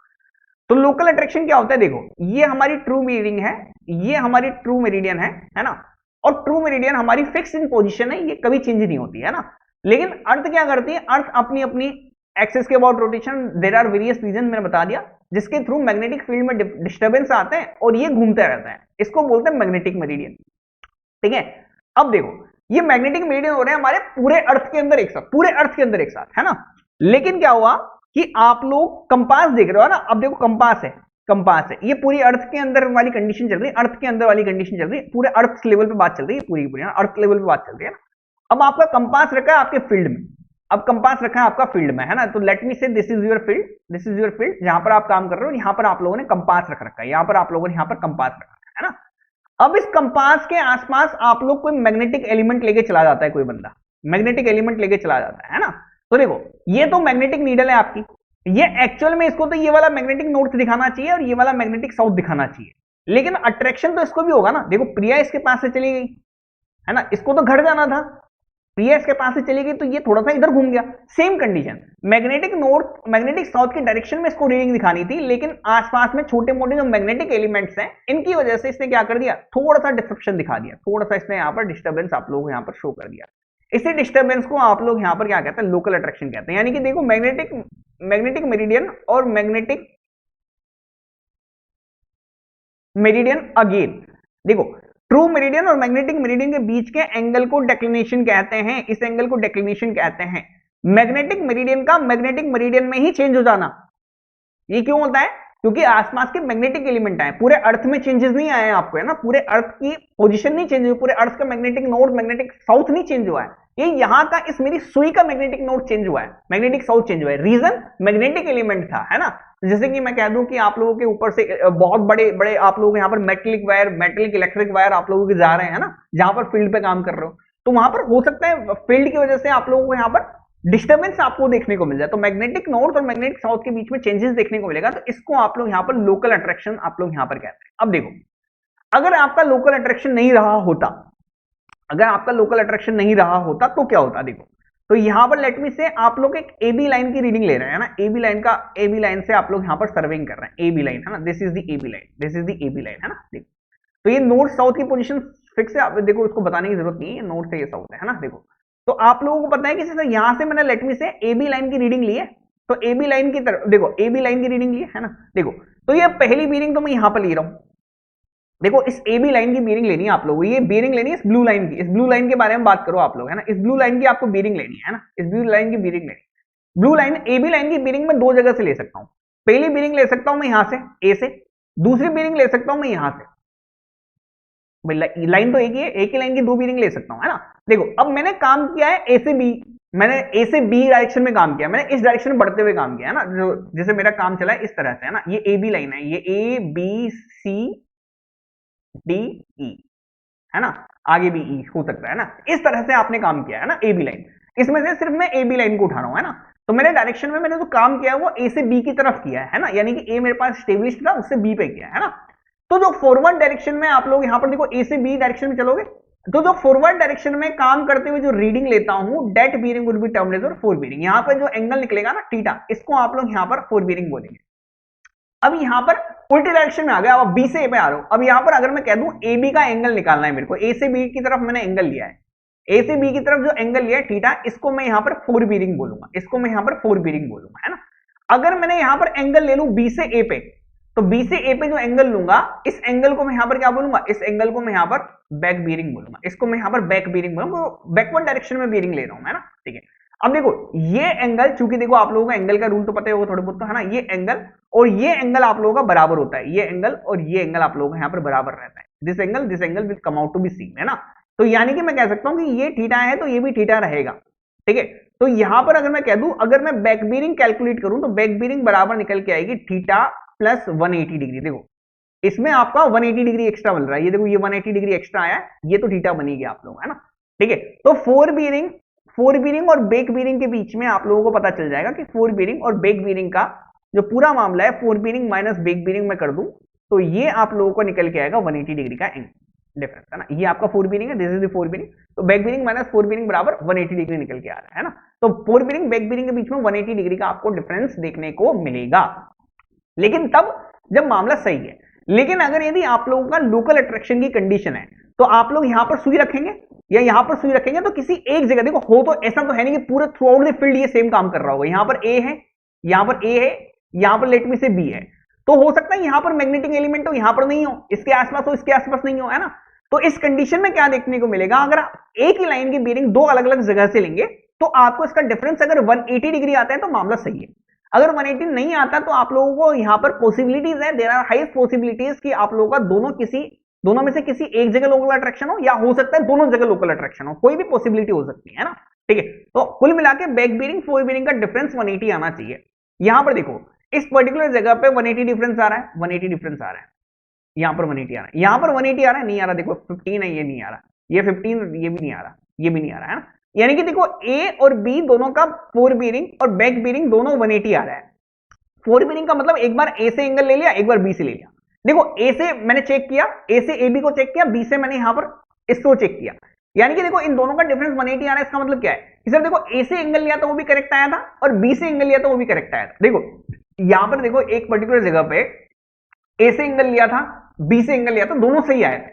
तो लोकल अट्रैक्शन क्या होता है, देखो ये हमारी ट्रू मीनिंग है, ये हमारी ट्रू मेरिडियन है ना, और ट्रू मेरिडियन हमारी फिक्स इन पोजीशन है, ये कभी चेंज नहीं होती है ना, लेकिन अर्थ क्या करती है, अर्थ अपनी अपनी एक्सिस के about rotation, there are various reason, मैंने बता दिया, जिसके थ्रू मैग्नेटिक फील्ड में डिस्टर्बेंस आते हैं और ये घूमते रहते हैं, इसको बोलते हैं मैग्नेटिक मेरिडियन, ठीक है। अब देखो ये मैग्नेटिक मेरिडियन हो रहे हैं हमारे पूरे अर्थ के अंदर एक साथ, पूरे अर्थ के अंदर एक साथ, है ना, लेकिन क्या हुआ कि आप लोग कंपास देख रहे हो ना, अब देखो कंपास है, कंपास है, ये पूरी अर्थ के अंदर वाली कंडीशन चल रही है, अर्थ के अंदर वाली कंडीशन चल रही है, पूरे अर्थ लेवल पे बात चल रही है, पूरी पूरी अर्थ लेवल पे बात चल रही है ना। अब आपका कंपास रखा है आपके फील्ड में, अब कंपास रखा है आपका फील्ड में, है ना, तो let me say this is your field, this is your field, जहां पर आप काम कर रहे हो, यहां पर आप लोगों ने कंपास रख रखा है, यहां पर आप लोगों ने यहां पर कंपास रखा है ना। अब इस कंपास के आसपास आप लोग कोई मैग्नेटिक एलिमेंट लेके चला जाता है, कोई बंदा मैग्नेटिक एलिमेंट लेके चला जाता है ना, तो देखो ये तो मैग्नेटिक नीडल है आपकी, ये एक्चुअल में इसको तो ये वाला मैग्नेटिक नॉर्थ दिखाना चाहिए और ये वाला मैग्नेटिक साउथ दिखाना चाहिए, लेकिन अट्रैक्शन तो इसको भी होगा ना, देखो प्रिया इसके पास से चली गई, है ना, इसको तो घर जाना था, प्रिया इसके पास से चली गई तो ये थोड़ा सा इधर घूम गया, same condition, magnetic north magnetic south की डायरेक्शन में इसको रीडिंग दिखानी थी, लेकिन आसपास में छोटे मोटे जो मैग्नेटिक एलिमेंट्स हैं इनकी वजह से इसने क्या कर दिया, थोड़ा सा डिस्ट्रप्शन दिखा दिया, थोड़ा सा इसने यहाँ पर डिस्टर्बेंस आप लोग यहाँ पर शो कर दिया, इसी डिस्टर्बेंस को आप लोग यहाँ पर क्या कहते हैं, लोकल अट्रैक्शन कहते हैं। यानी कि देखो मैग्नेटिक मेरिडियन और मैग्नेटिक मेरिडियन अगेन, देखो ट्रू मेरिडियन और मैग्नेटिक मेरिडियन के बीच के एंगल को डेक्लिनेशन कहते हैं, इस एंगल को डेक्लिनेशन कहते हैं। मैग्नेटिक मेरिडियन का मैग्नेटिक मेरिडियन में ही चेंज हो जाना, ये क्यों होता है, क्योंकि आसपास के मैग्नेटिक एलिमेंट आए, पूरे अर्थ में चेंजेस नहीं आए आपको, है ना, पूरे अर्थ की पोजीशन नहीं चेंज हुई, पूरे अर्थ का मैग्नेटिक नॉर्थ मैग्नेटिक साउथ नहीं चेंज हुआ है, ये यहां का इस मेरी सुई का मैग्नेटिक नॉर्थ चेंज हुआ है, मैग्नेटिक साउथ चेंज हुआ है, रीजन मैग्नेटिक एलिमेंट था, है ना। जैसे कि मैं कह दूं कि आप लोगों के ऊपर से बहुत बड़े बड़े आप लोग यहाँ पर metallic wire, metallic electric wire आप लोगों के जा रहे हैं ना, जहां पर फील्ड पे काम कर रहे हो, तो वहां पर हो सकता है फील्ड की वजह से आप लोगों को यहाँ पर डिस्टर्बेंस आपको देखने को मिल जाए, तो मैग्नेटिक नॉर्थ और मैग्नेटिक साउथ के बीच में चेंजेस देखने को मिलेगा, तो इसको आप लोग यहाँ पर लोकल अट्रैक्शन आप लोग यहाँ पर कहते हैं। अब देखो अगर आपका लोकल अट्रैक्शन नहीं रहा होता, अगर आपका लोकल अट्रैक्शन नहीं रहा होता तो क्या होता, देखो तो यहां पर लेट मी से आप लोग एक ए बी लाइन की रीडिंग ले रहे हैं ना, ए बी लाइन से आप लोग यहां पर सर्विंग कर रहे हैं, ए बी लाइन है ना, this is the A B line, this is the A B line, है ना, देखो तो ये नॉर्थ साउथ की पोजीशन फिक्स है, आप देखो इसको बताने की जरूरत नहीं है, नॉर्थ से ये साउथ है ना, देखो तो आप लोगों को पता है कि जैसे यहां से मैंने लेट मी से ए बी लाइन की रीडिंग ली है, तो ए बी लाइन की तरफ देखो, ए बी लाइन की रीडिंग ली है ना, देखो तो ये पहली बीरिंग तो मैं यहां पर ले रहा हूं, देखो इस ए बी लाइन की बीरिंग लेनी है आप लोगों को, ये बीरिंग लेनी है इस ब्लू लाइन की, इस ब्लू लाइन के बारे में बात करो आप लोग, है ना, इस ब्लू लाइन की आपको बीरिंग लेनी है ना, इस ब्लू लाइन की बीरिंग लेनी, blue line A B line की बीरिंग मैं दो जगह से ले सकता हूं, पहली बीरिंग ले सकता हूं मैं यहां से ए से, दूसरी बीरिंग ले सकता हूं मैं यहां से, भाई लाइन तो एक ही है, एक ही लाइन की दो बीरिंग ले सकता हूं, है ना। देखो अब मैंने काम किया है ए से बी, मैंने ए से बी डायरेक्शन में काम किया, मैंने इस डायरेक्शन में बढ़ते हुए काम किया, है ना, जो जैसे मेरा काम चला है इस तरह से, है ना, ये ए बी लाइन है, ये A B C D E, है ना, आगे भी ई हो सकता है ना, इस तरह से आपने काम किया है ना, ए बी लाइन, इसमें से सिर्फ मैं ए बी लाइन को उठा रहा हूं, है ना, तो मेरे डायरेक्शन में मैंने जो काम किया है वो ए से बी की तरफ किया है ना, यानी कि ए मेरे पास स्टेब्लिश था, उससे बी पे किया है ना, तो जो फॉरवर्ड डायरेक्शन में आप लोग यहां पर देखो ए से बी डायरेक्शन में चलोगे, तो जो फॉरवर्ड डायरेक्शन में काम करते हुए जो रीडिंग लेता हूं that bearing would be termed as fore bearing, यहां पर जो एंगल निकलेगा ना थीटा, इसको आप लोग यहां पर फोर बीरिंग बोलेंगे। अब यहां पर उल्टी डायरेक्शन में आ गया, अब बी से ए पे आ रहा हूं, अब यहां पर अगर मैं कह दूं ए बी का एंगल निकालना है मेरे को, ए से बी की तरफ मैंने एंगल लिया है, ए से बी की तरफ जो एंगल लिया है थीटा, इसको मैं यहां पर फोर बीरिंग बोलूंगा, इसको मैं यहां पर फोर बीरिंग बोलूंगा, है ना। अगर मैंने यहां पर एंगल ले लूं बी से ए पे, तो बी से ए पे जो एंगल लूंगा, इस एंगल को मैं यहां पर क्या बोलूंगा, इस एंगल को मैं यहां पर बैक बीरिंग बोलूंगा, इसको मैं यहां पर बैक बीरिंग बोलूंगा, बैकवर्ड डायरेक्शन में बीरिंग ले रहा हूं, है ना, ठीक है। अब देखो ये एंगल, चूंकि देखो आप लोगों को एंगल का रूल तो पता ही होगा थोड़े बहुत तो, है ना, ये एंगल और ये एंगल आप लोगों का बराबर होता है, ये एंगल और ये एंगल आप लोगों का यहाँ पर बराबर रहता है, this angle will come out to be same, है ना। तो यानी कि मैं कह सकता हूं कि ये थीटा है तो ये भी थीटा रहेगा, ठीक है। तो यहां पर अगर मैं कह दूं, अगर मैं बैक बीरिंग कैलकुलेट करूं तो बैक बीरिंग बराबर निकल के आएगी थीटा प्लस 180 डिग्री। देखो इसमें आपका 180 डिग्री एक्स्ट्रा मिल रहा है, ये देखो ये 180 डिग्री एक्स्ट्रा आया है, ये तो थीटा बनी गया आप लोग, है ना, ठीक है। तो फोर बीरिंग और बेक बीरिंग के बीच में आप लोगों को पता चल जाएगा कि फोर बीरिंग और बेक बीरिंग का जो पूरा मामला है, fore bearing minus back bearing में कर दूं तो ये आप लोगों को निकल के आएगा 180 डिग्री का डिफरेंस, है ना। ये आपका फोर बीरिंग है, this is the fore bearing, तो back bearing minus fore bearing बराबर 180 डिग्री निकल के आ रहा है ना। तो फोर बीरिंग बैक बीरिंग के बीच में 180 डिग्री का आपको डिफरेंस देखने को मिलेगा, लेकिन तब जब मामला सही है। लेकिन अगर यदि आप लोगों का लोकल अट्रैक्शन की कंडीशन है तो आप लोग यहां पर सुई रखेंगे या यहां पर सुई रखेंगे तो किसी एक जगह, देखो हो तो ऐसा तो है नहीं कि पूरे थ्रू आउट द फील्ड ये सेम काम कर रहा होगा, यहां पर ए है, यहां पर ए है, यहां पर लेट मी से बी है, तो हो सकता है यहां पर मैग्नेटिक एलिमेंट हो, यहां पर नहीं हो, इसके आसपास हो, इसके आसपास नहीं हो, है ना। तो इस कंडीशन में क्या देखने को मिलेगा, अगर आप एक ही लाइन की बीयरिंग दो अलग अलग जगह से लेंगे तो आपको इसका डिफरेंस अगर 180 डिग्री आता है तो मामला सही है, अगर 180 नहीं आता तो आप लोगों को यहां पर पॉसिबिलिटीज है, देयर आर हाईएस्ट पॉसिबिलिटीज कि आप लोगों का दोनों में से किसी एक जगह लोकल अट्रैक्शन हो, या हो सकता है दोनों जगह लोकल अट्रैक्शन हो, कोई भी पॉसिबिलिटी हो सकती है ना, ठीक है। तो कुल मिला के बैक बीयरिंग फोर बीयरिंग का डिफरेंस 180 आना चाहिए। यहां पर देखो इस पर्टिकुलर जगह पे 180 डिफरेंस आ रहा है, 180 डिफरेंस आ रहा है, यहां पर 180 आ रहा है, यहां पर 180 आ रहा है, नहीं आ रहा, देखो 15 है, ये नहीं आ रहा, ये 15, ये भी नहीं आ रहा, ये भी नहीं आ रहा, है ना। यानी कि देखो ए और बी दोनों का फोर बीयरिंग और बैक बीयरिंग दोनों 180 आ रहा है। फोर बीयरिंग का मतलब एक बार ए से एंगल ले लिया, एक बार बी से ले लिया। देखो ए से मैंने चेक किया, ए से ए बी को चेक किया, बी से मैंने यहां पर इसको चेक किया, यानी कि देखो इन दोनों का डिफरेंस 180 आ रहा है। इसका मतलब क्या है कि सर देखो ए से एंगल लिया तो वो भी करेक्ट आया था और बी से एंगल लिया तो वो भी करेक्ट आया था। देखो यहां पर देखो एक पर्टिकुलर जगह पे ए से एंगल लिया था, बी से एंगल लिया था, दोनों सही आए थे,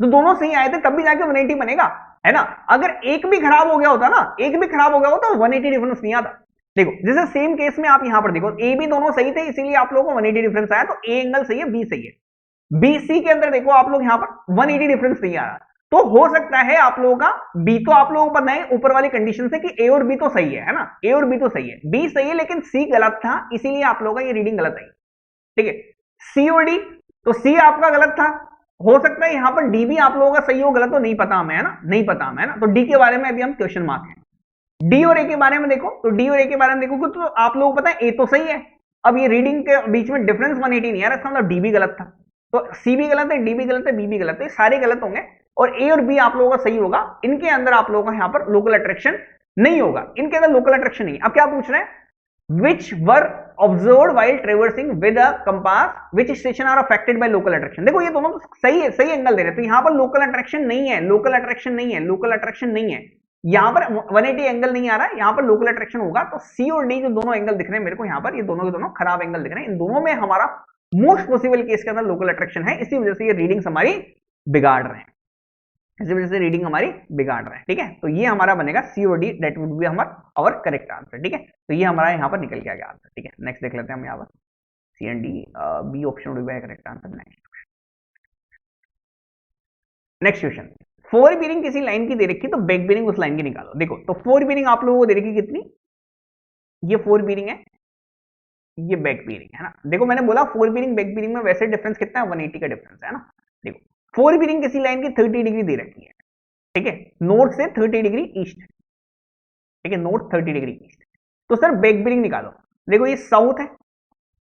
तो दोनों सही आए थे तब भी जाके 180 बनेगा, है ना। अगर एक भी खराब हो गया होता ना, एक भी खराब हो गया होता तो 180 डिफरेंस नहीं आता। देखो जैसे सेम केस में आप यहां पर देखो ए बी दोनों सही थे, इसीलिए आप लोगों को 180 डिफरेंस आया, तो ए एंगल सही है, बी सही है। बी सी के अंदर देखो आप लोग यहां पर 180 डिफरेंस नहीं आ रहा, तो हो सकता है आप लोगों का बी, तो आप लोगों को पता है ऊपर वाली कंडीशन से कि ए और बी तो सही है ना, ए और बी तो सही है, बी सही है लेकिन सी गलत था, इसीलिए आप लोगों का ये रीडिंग गलत आई, ठीक है। सी और डी, तो सी आपका गलत था, हो सकता है यहां पर डी भी आप लोगों का सही हो, गलत तो नहीं पता हमें, है ना, नहीं पता हमें, है ना। तो डी के बारे में अभी हम क्वेश्चन मार्क है। डी और ए के बारे में देखो, तो डी और ए के बारे में देखो तो आप लोगों को पता है ए तो सही है, अब ये रीडिंग के बीच में डिफरेंस 180 नहीं आ रहा, इसका मतलब डी भी गलत था, तो सी भी गलत है, डी भी गलत है, बी भी गलत है, सारे गलत होंगे और ए और बी आप लोगों का सही होगा। इनके अंदर आप लोगों का यहां पर लोकल अट्रैक्शन नहीं होगा, इनके अंदर लोकल अट्रैक्शन नहीं। अब क्या पूछ रहे हैं, which were observed while traversing with a compass, which station are affected by local attraction। देखो ये दोनों तो सही है, सही एंगल दे रहे हैं, तो यहां पर लोकल अट्रैक्शन नहीं है, लोकल अट्रैक्शन नहीं है, लोकल अट्रैक्शन नहीं है, यहां पर 180 एंगल नहीं आ रहा है, यहां पर लोकल अट्रैक्शन होगा। तो सी और डी जो दोनों एंगल दिख रहे हैं मेरे को यहां पर, ये दोनों के दोनों खराब एंगल दिख रहे हैं, इन दोनों में हमारा मोस्ट पॉसिबल केस के अंदर लोकल अट्रैक्शन है, इसी वजह से ये रीडिंग्स हमारी बिगाड़ रहे हैं, इसी वजह से रीडिंग हमारी बिगाड़ रहे हैं, ठीक है। तो ये हमारा बनेगा सी और डी, दैट वुड बी हमारा और करेक्ट आंसर, ठीक है। तो ये हमारा यहाँ पर निकल के आ गया आंसर, ठीक है। नेक्स्ट देख लेते हैं हम यहाँ पर, C and D, B option would be correct answer. Next question, fore bearing किसी लाइन की दे रखी तो बैक बीरिंग उस लाइन की निकालो। देखो तो फोर बीरिंग आप लोगों को दे रखी कितनी, ये फोर बीरिंग है, ये बैक बीरिंग है ना। देखो मैंने बोला फोर बीरिंग बैक बीरिंग में वैसे डिफरेंस कितना है, 180 का डिफरेंस है ना। देखो फोर बीरिंग किसी लाइन की 30 डिग्री दे रखी है, ठीक है, नॉर्थ से 30 डिग्री ईस्ट, ठीक है, नॉर्थ 30 डिग्री ईस्ट, तो सर बैक बीरिंग निकालो। देखो ये साउथ है,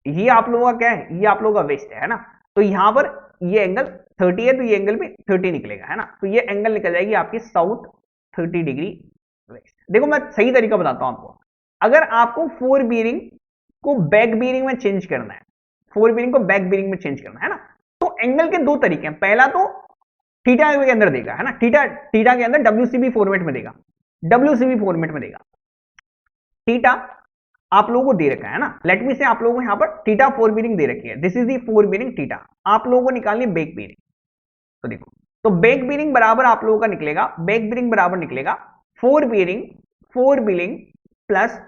ये आप लोगों का क्या है, ये आप लोगों का वेस्ट है ना, तो यहां पर ये एंगल 30 है तो ये एंगल भी 30 निकलेगा, है ना, तो ये एंगल निकल जाएगी आपकी साउथ 30 डिग्री वेस्ट। देखो मैं सही तरीका बताता हूं आपको, अगर आपको फोर बीरिंग को बैक बीरिंग में चेंज करना है, फोर बीरिंग को बैक बीरिंग में चेंज करना है ना, तो एंगल के दो तरीके हैं। पहला तो थीटा के अंदर देगा, है ना, थीटा के अंदर डब्ल्यूसीबी फॉर्मेट में देगा, डब्ल्यूसीबी फॉर्मेट में देगा। थीटा आप लोगों को दे रखा है ना, लेट मी से आप लोगों को यहां पर थीटा फोर बीरिंग दे रखी है, this is the four bearing theta, आप लोगों को निकालनी है बैक बीरिंग। तो देखो तो बैक बीरिंग बराबर आप लोगों का निकलेगा, बैक बीरिंग बराबर निकलेगा फोर बीरिंग प्लस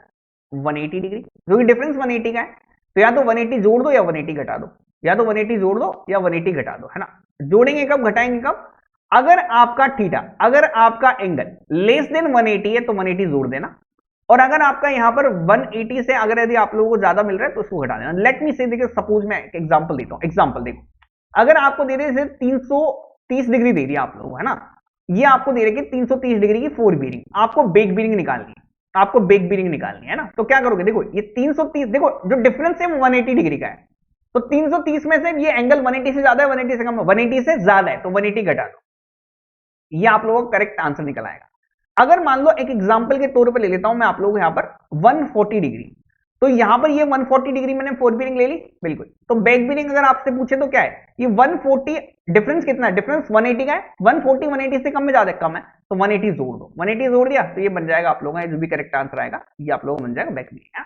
180 डिग्री, जो कि डिफरेंस 180 का है, तो या तो 180 जोड़ दो या 180 घटा दो, या तो 180 जोड़ दो या 180 घटा दो, है ना। जोड़ेंगे कब, घटाएंगे कब, अगर आपका थीटा, अगर आपका एंगल लेस देन 180 है तो 180 जोड़ देना, और अगर आपका यहाँ पर 180 से अगर यदि आप लोगों को ज्यादा मिल रहा है तो उसको घटा देना। लेट मी से, देखिए सपोज मैं एक एग्जांपल देता हूँ। एग्जांपल देखो, अगर आपको दे रहे 330 डिग्री दे दिया आप लोगों को, है ना, ये आपको दे रहे कि 330 डिग्री की 4 बीरिंग, आपको बेक बीरिंग निकालनी है, आपको बेक बीरिंग निकालनी है ना। तो क्या करोगे, देखो ये 330, देखो जो डिफरेंस है वो 180 डिग्री का है, तो 330 में से ये एंगल 180 से ज्यादा है, 180 से कम है, 180 से ज्यादा है, तो 180 घटा दो, ये आप लोगों का करेक्ट आंसर निकल आएगा। अगर मान लो एक एग्जांपल के तौर पर ले लेता हूं मैं आप लोगों को यहां पर 140 डिग्री, तो यहां पर ये 140 डिग्री मैंने 4 बीरिंग ले ली, बिल्कुल। तो बैक बीरिंग अगर आपसे पूछे तो क्या है, ये 140 डिफरेंस कितना है, डिफरेंस 180 का है, 140 180 से कम में ज्यादा कम है, तो 180 जोड़ दो, 180 जोड़ दिया तो ये बन जाएगा आप लोगों का जो भी करेक्ट आंसर आएगा, ये आप लोगों को बन जाएगा बैक बीरिंग।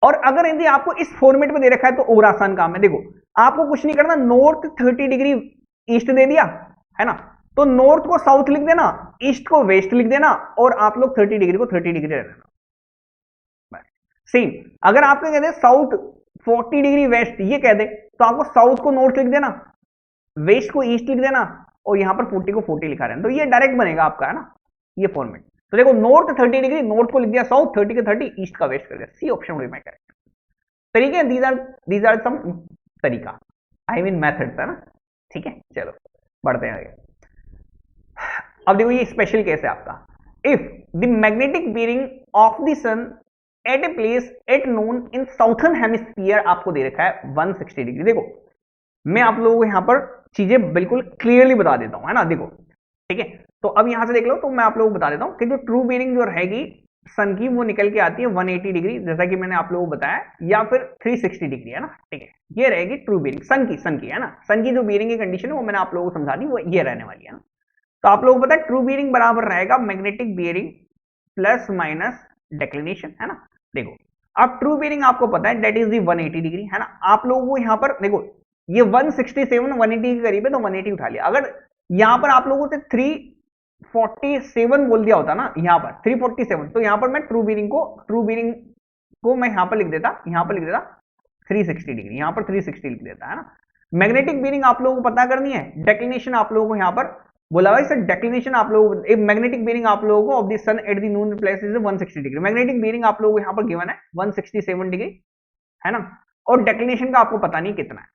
और अगर यदि आपको इस फॉर्मेट में दे रखा है तो और आसान काम है, देखो आपको कुछ नहीं करना, नॉर्थ 30 डिग्री ईस्ट दे दिया है ना, तो नॉर्थ को साउथ लिख देना, ईस्ट को वेस्ट लिख देना, और आप लोग 30 डिग्री को 30 डिग्री रख देना। सेम अगर आपको कहते हैं साउथ 40 डिग्री वेस्ट ये कह दे, तो आपको साउथ को नॉर्थ लिख देना, वेस्ट को ईस्ट लिख देना, और यहां पर 40 को 40 लिखा रहना, तो ये डायरेक्ट बनेगा आपका, है ना, ये फॉर्मेट। तो देखो नॉर्थ 30 डिग्री, नॉर्थ को लिख दिया साउथ, 30 का 30, ईस्ट का वेस्ट कर दिया, C option will be correct. तरीके, दीज आर सम तरीका, आई मीन मेथड्स, है ना, ठीक है। चलो बढ़ते हैं आगे। अब देखो ये स्पेशल केस है आपका, if the magnetic bearing of the sun at a place at noon in southern hemisphere, आपको दे रखा है 160 डिग्री। देखो मैं आप लोगों को यहां पर चीजें बिल्कुल क्लियरली बता देता हूं, है ना, देखो ठीक है। तो अब यहां से देख लो, तो मैं आप लोगों को बता देता हूं कि जो ट्रू बीरिंग जो रहेगी सन की, वो निकल के आती है 180 डिग्री, जैसा कि मैंने आप लोगों को बताया, या फिर 360 डिग्री, है ना, ठीक है। ये रहेगी ट्रू बीरिंग सन की, है ना, सन की जो बीरिंग की कंडीशन है वो मैंने आप लोगों को समझा दी, वो ये रहने वाली है ना। तो आप लोगों को पता है ट्रू बीरिंग बराबर रहेगा magnetic bearing plus minus declination, है ना। देखो अब ट्रू बीरिंग आपको पता है दैट इज दी 180 डिग्री, है ना। आप लोगों को यहाँ पर देखो ये 167 180 के करीब है, तो 180 उठा लिया। अगर यहाँ पर आप लोगों से 347 बोल दिया होता ना, यहाँ पर 347, तो यहाँ पर मैं ट्रू बीरिंग को मैं यहाँ पर लिख देता 360 डिग्री, यहाँ पर 360 लिख देता, है ना। मैग्नेटिक बीरिंग आप लोगों को पता करनी है, डेक्लिनेशन आप लोगों को यहाँ पर बोला भाई सर, डेक्लिनेशन आप लोगों, मैग्नेटिक बीरिंग आप लोगों को of the sun at the noon place is 160 degree, magnetic bearing आप लोगों को यहाँ पर गिवन है 167 डिग्री, है ना। और डेक्लिनेशन का आपको पता नहीं कितना है,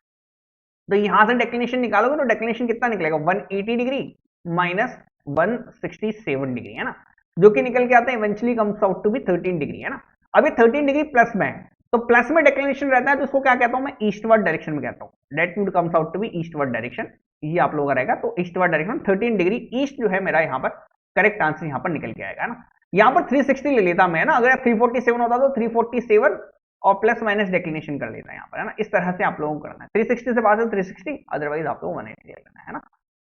तो यहां से डेक्लिनेशन निकालोगे तो डेक्लिनेशन कितना निकलेगा, 180 डिग्री माइनस 167 डिग्री, है ना, जो कि निकल के आता है eventually comes out to be 13 degree, है ना। अभी 13 डिग्री प्लस में है, तो प्लस में डेक्लिनेशन रहता है, तो उसको क्या कहता हूं मैं, ईस्टवर्ड डायरेक्शन में कहता हूं, that would comes out to be eastward direction, ये आप लोगों का रहेगा। तो ईस्टवर्ड डायरेक्शन 13 डिग्री ईस्ट जो है मेरा यहाँ पर करेक्ट आंसर यहाँ पर निकल के आएगा, है ना। यहाँ पर 360 ले लेता मैं ना, अगर 347 होता तो 347 और प्लस माइनस डेक्लिनेशन कर लेता है यहाँ पर, है ना। इस तरह से आप लोगों को करना है, 360 से पास है 360, अदरवाइज आप लोगों को 180 लेना है ना।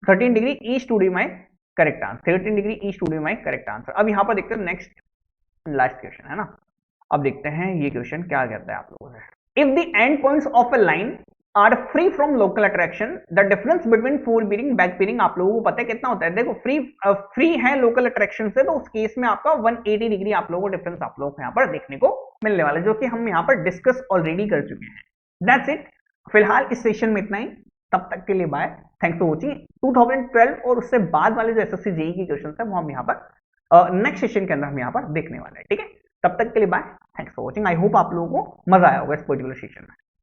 13 degree east to be my correct answer, 13 degree east to be my correct answer. अब यहाँ पर देखते हैं नेक्स्ट लास्ट क्वेश्चन, है ना। अब देखते हैं ये क्वेश्चन क्या कहता है आप लोगों से, if the end points of a line are free from local attraction the difference between fore bearing back bearing, आप लोगों को पता है कितना होता है। देखो फ्री है लोकल अट्रैक्शन से, तो उस केस में आपका 180 डिग्री आप लोगों को डिफरेंस आप लोगों को यहाँ पर देखने को मिलने वाला है, जो कि हम यहाँ पर डिस्कस ऑलरेडी कर चुके हैं। दैट्स इट, फिलहाल इस सेशन में इतना ही, तब तक के लिए बाय, थैंक्स फॉर वॉचिंग। 2012 और उससे बाद वाले जो एसएससी जेईई की क्वेश्चन है वो हम यहाँ पर नेक्स्ट सेशन के अंदर हम यहाँ पर देखने वाले हैं, ठीक है। तब तक के लिए bye, thanks for watching. I hope आप लोगों को मजा आया होगा इस पर्टिकुलर सेशन में।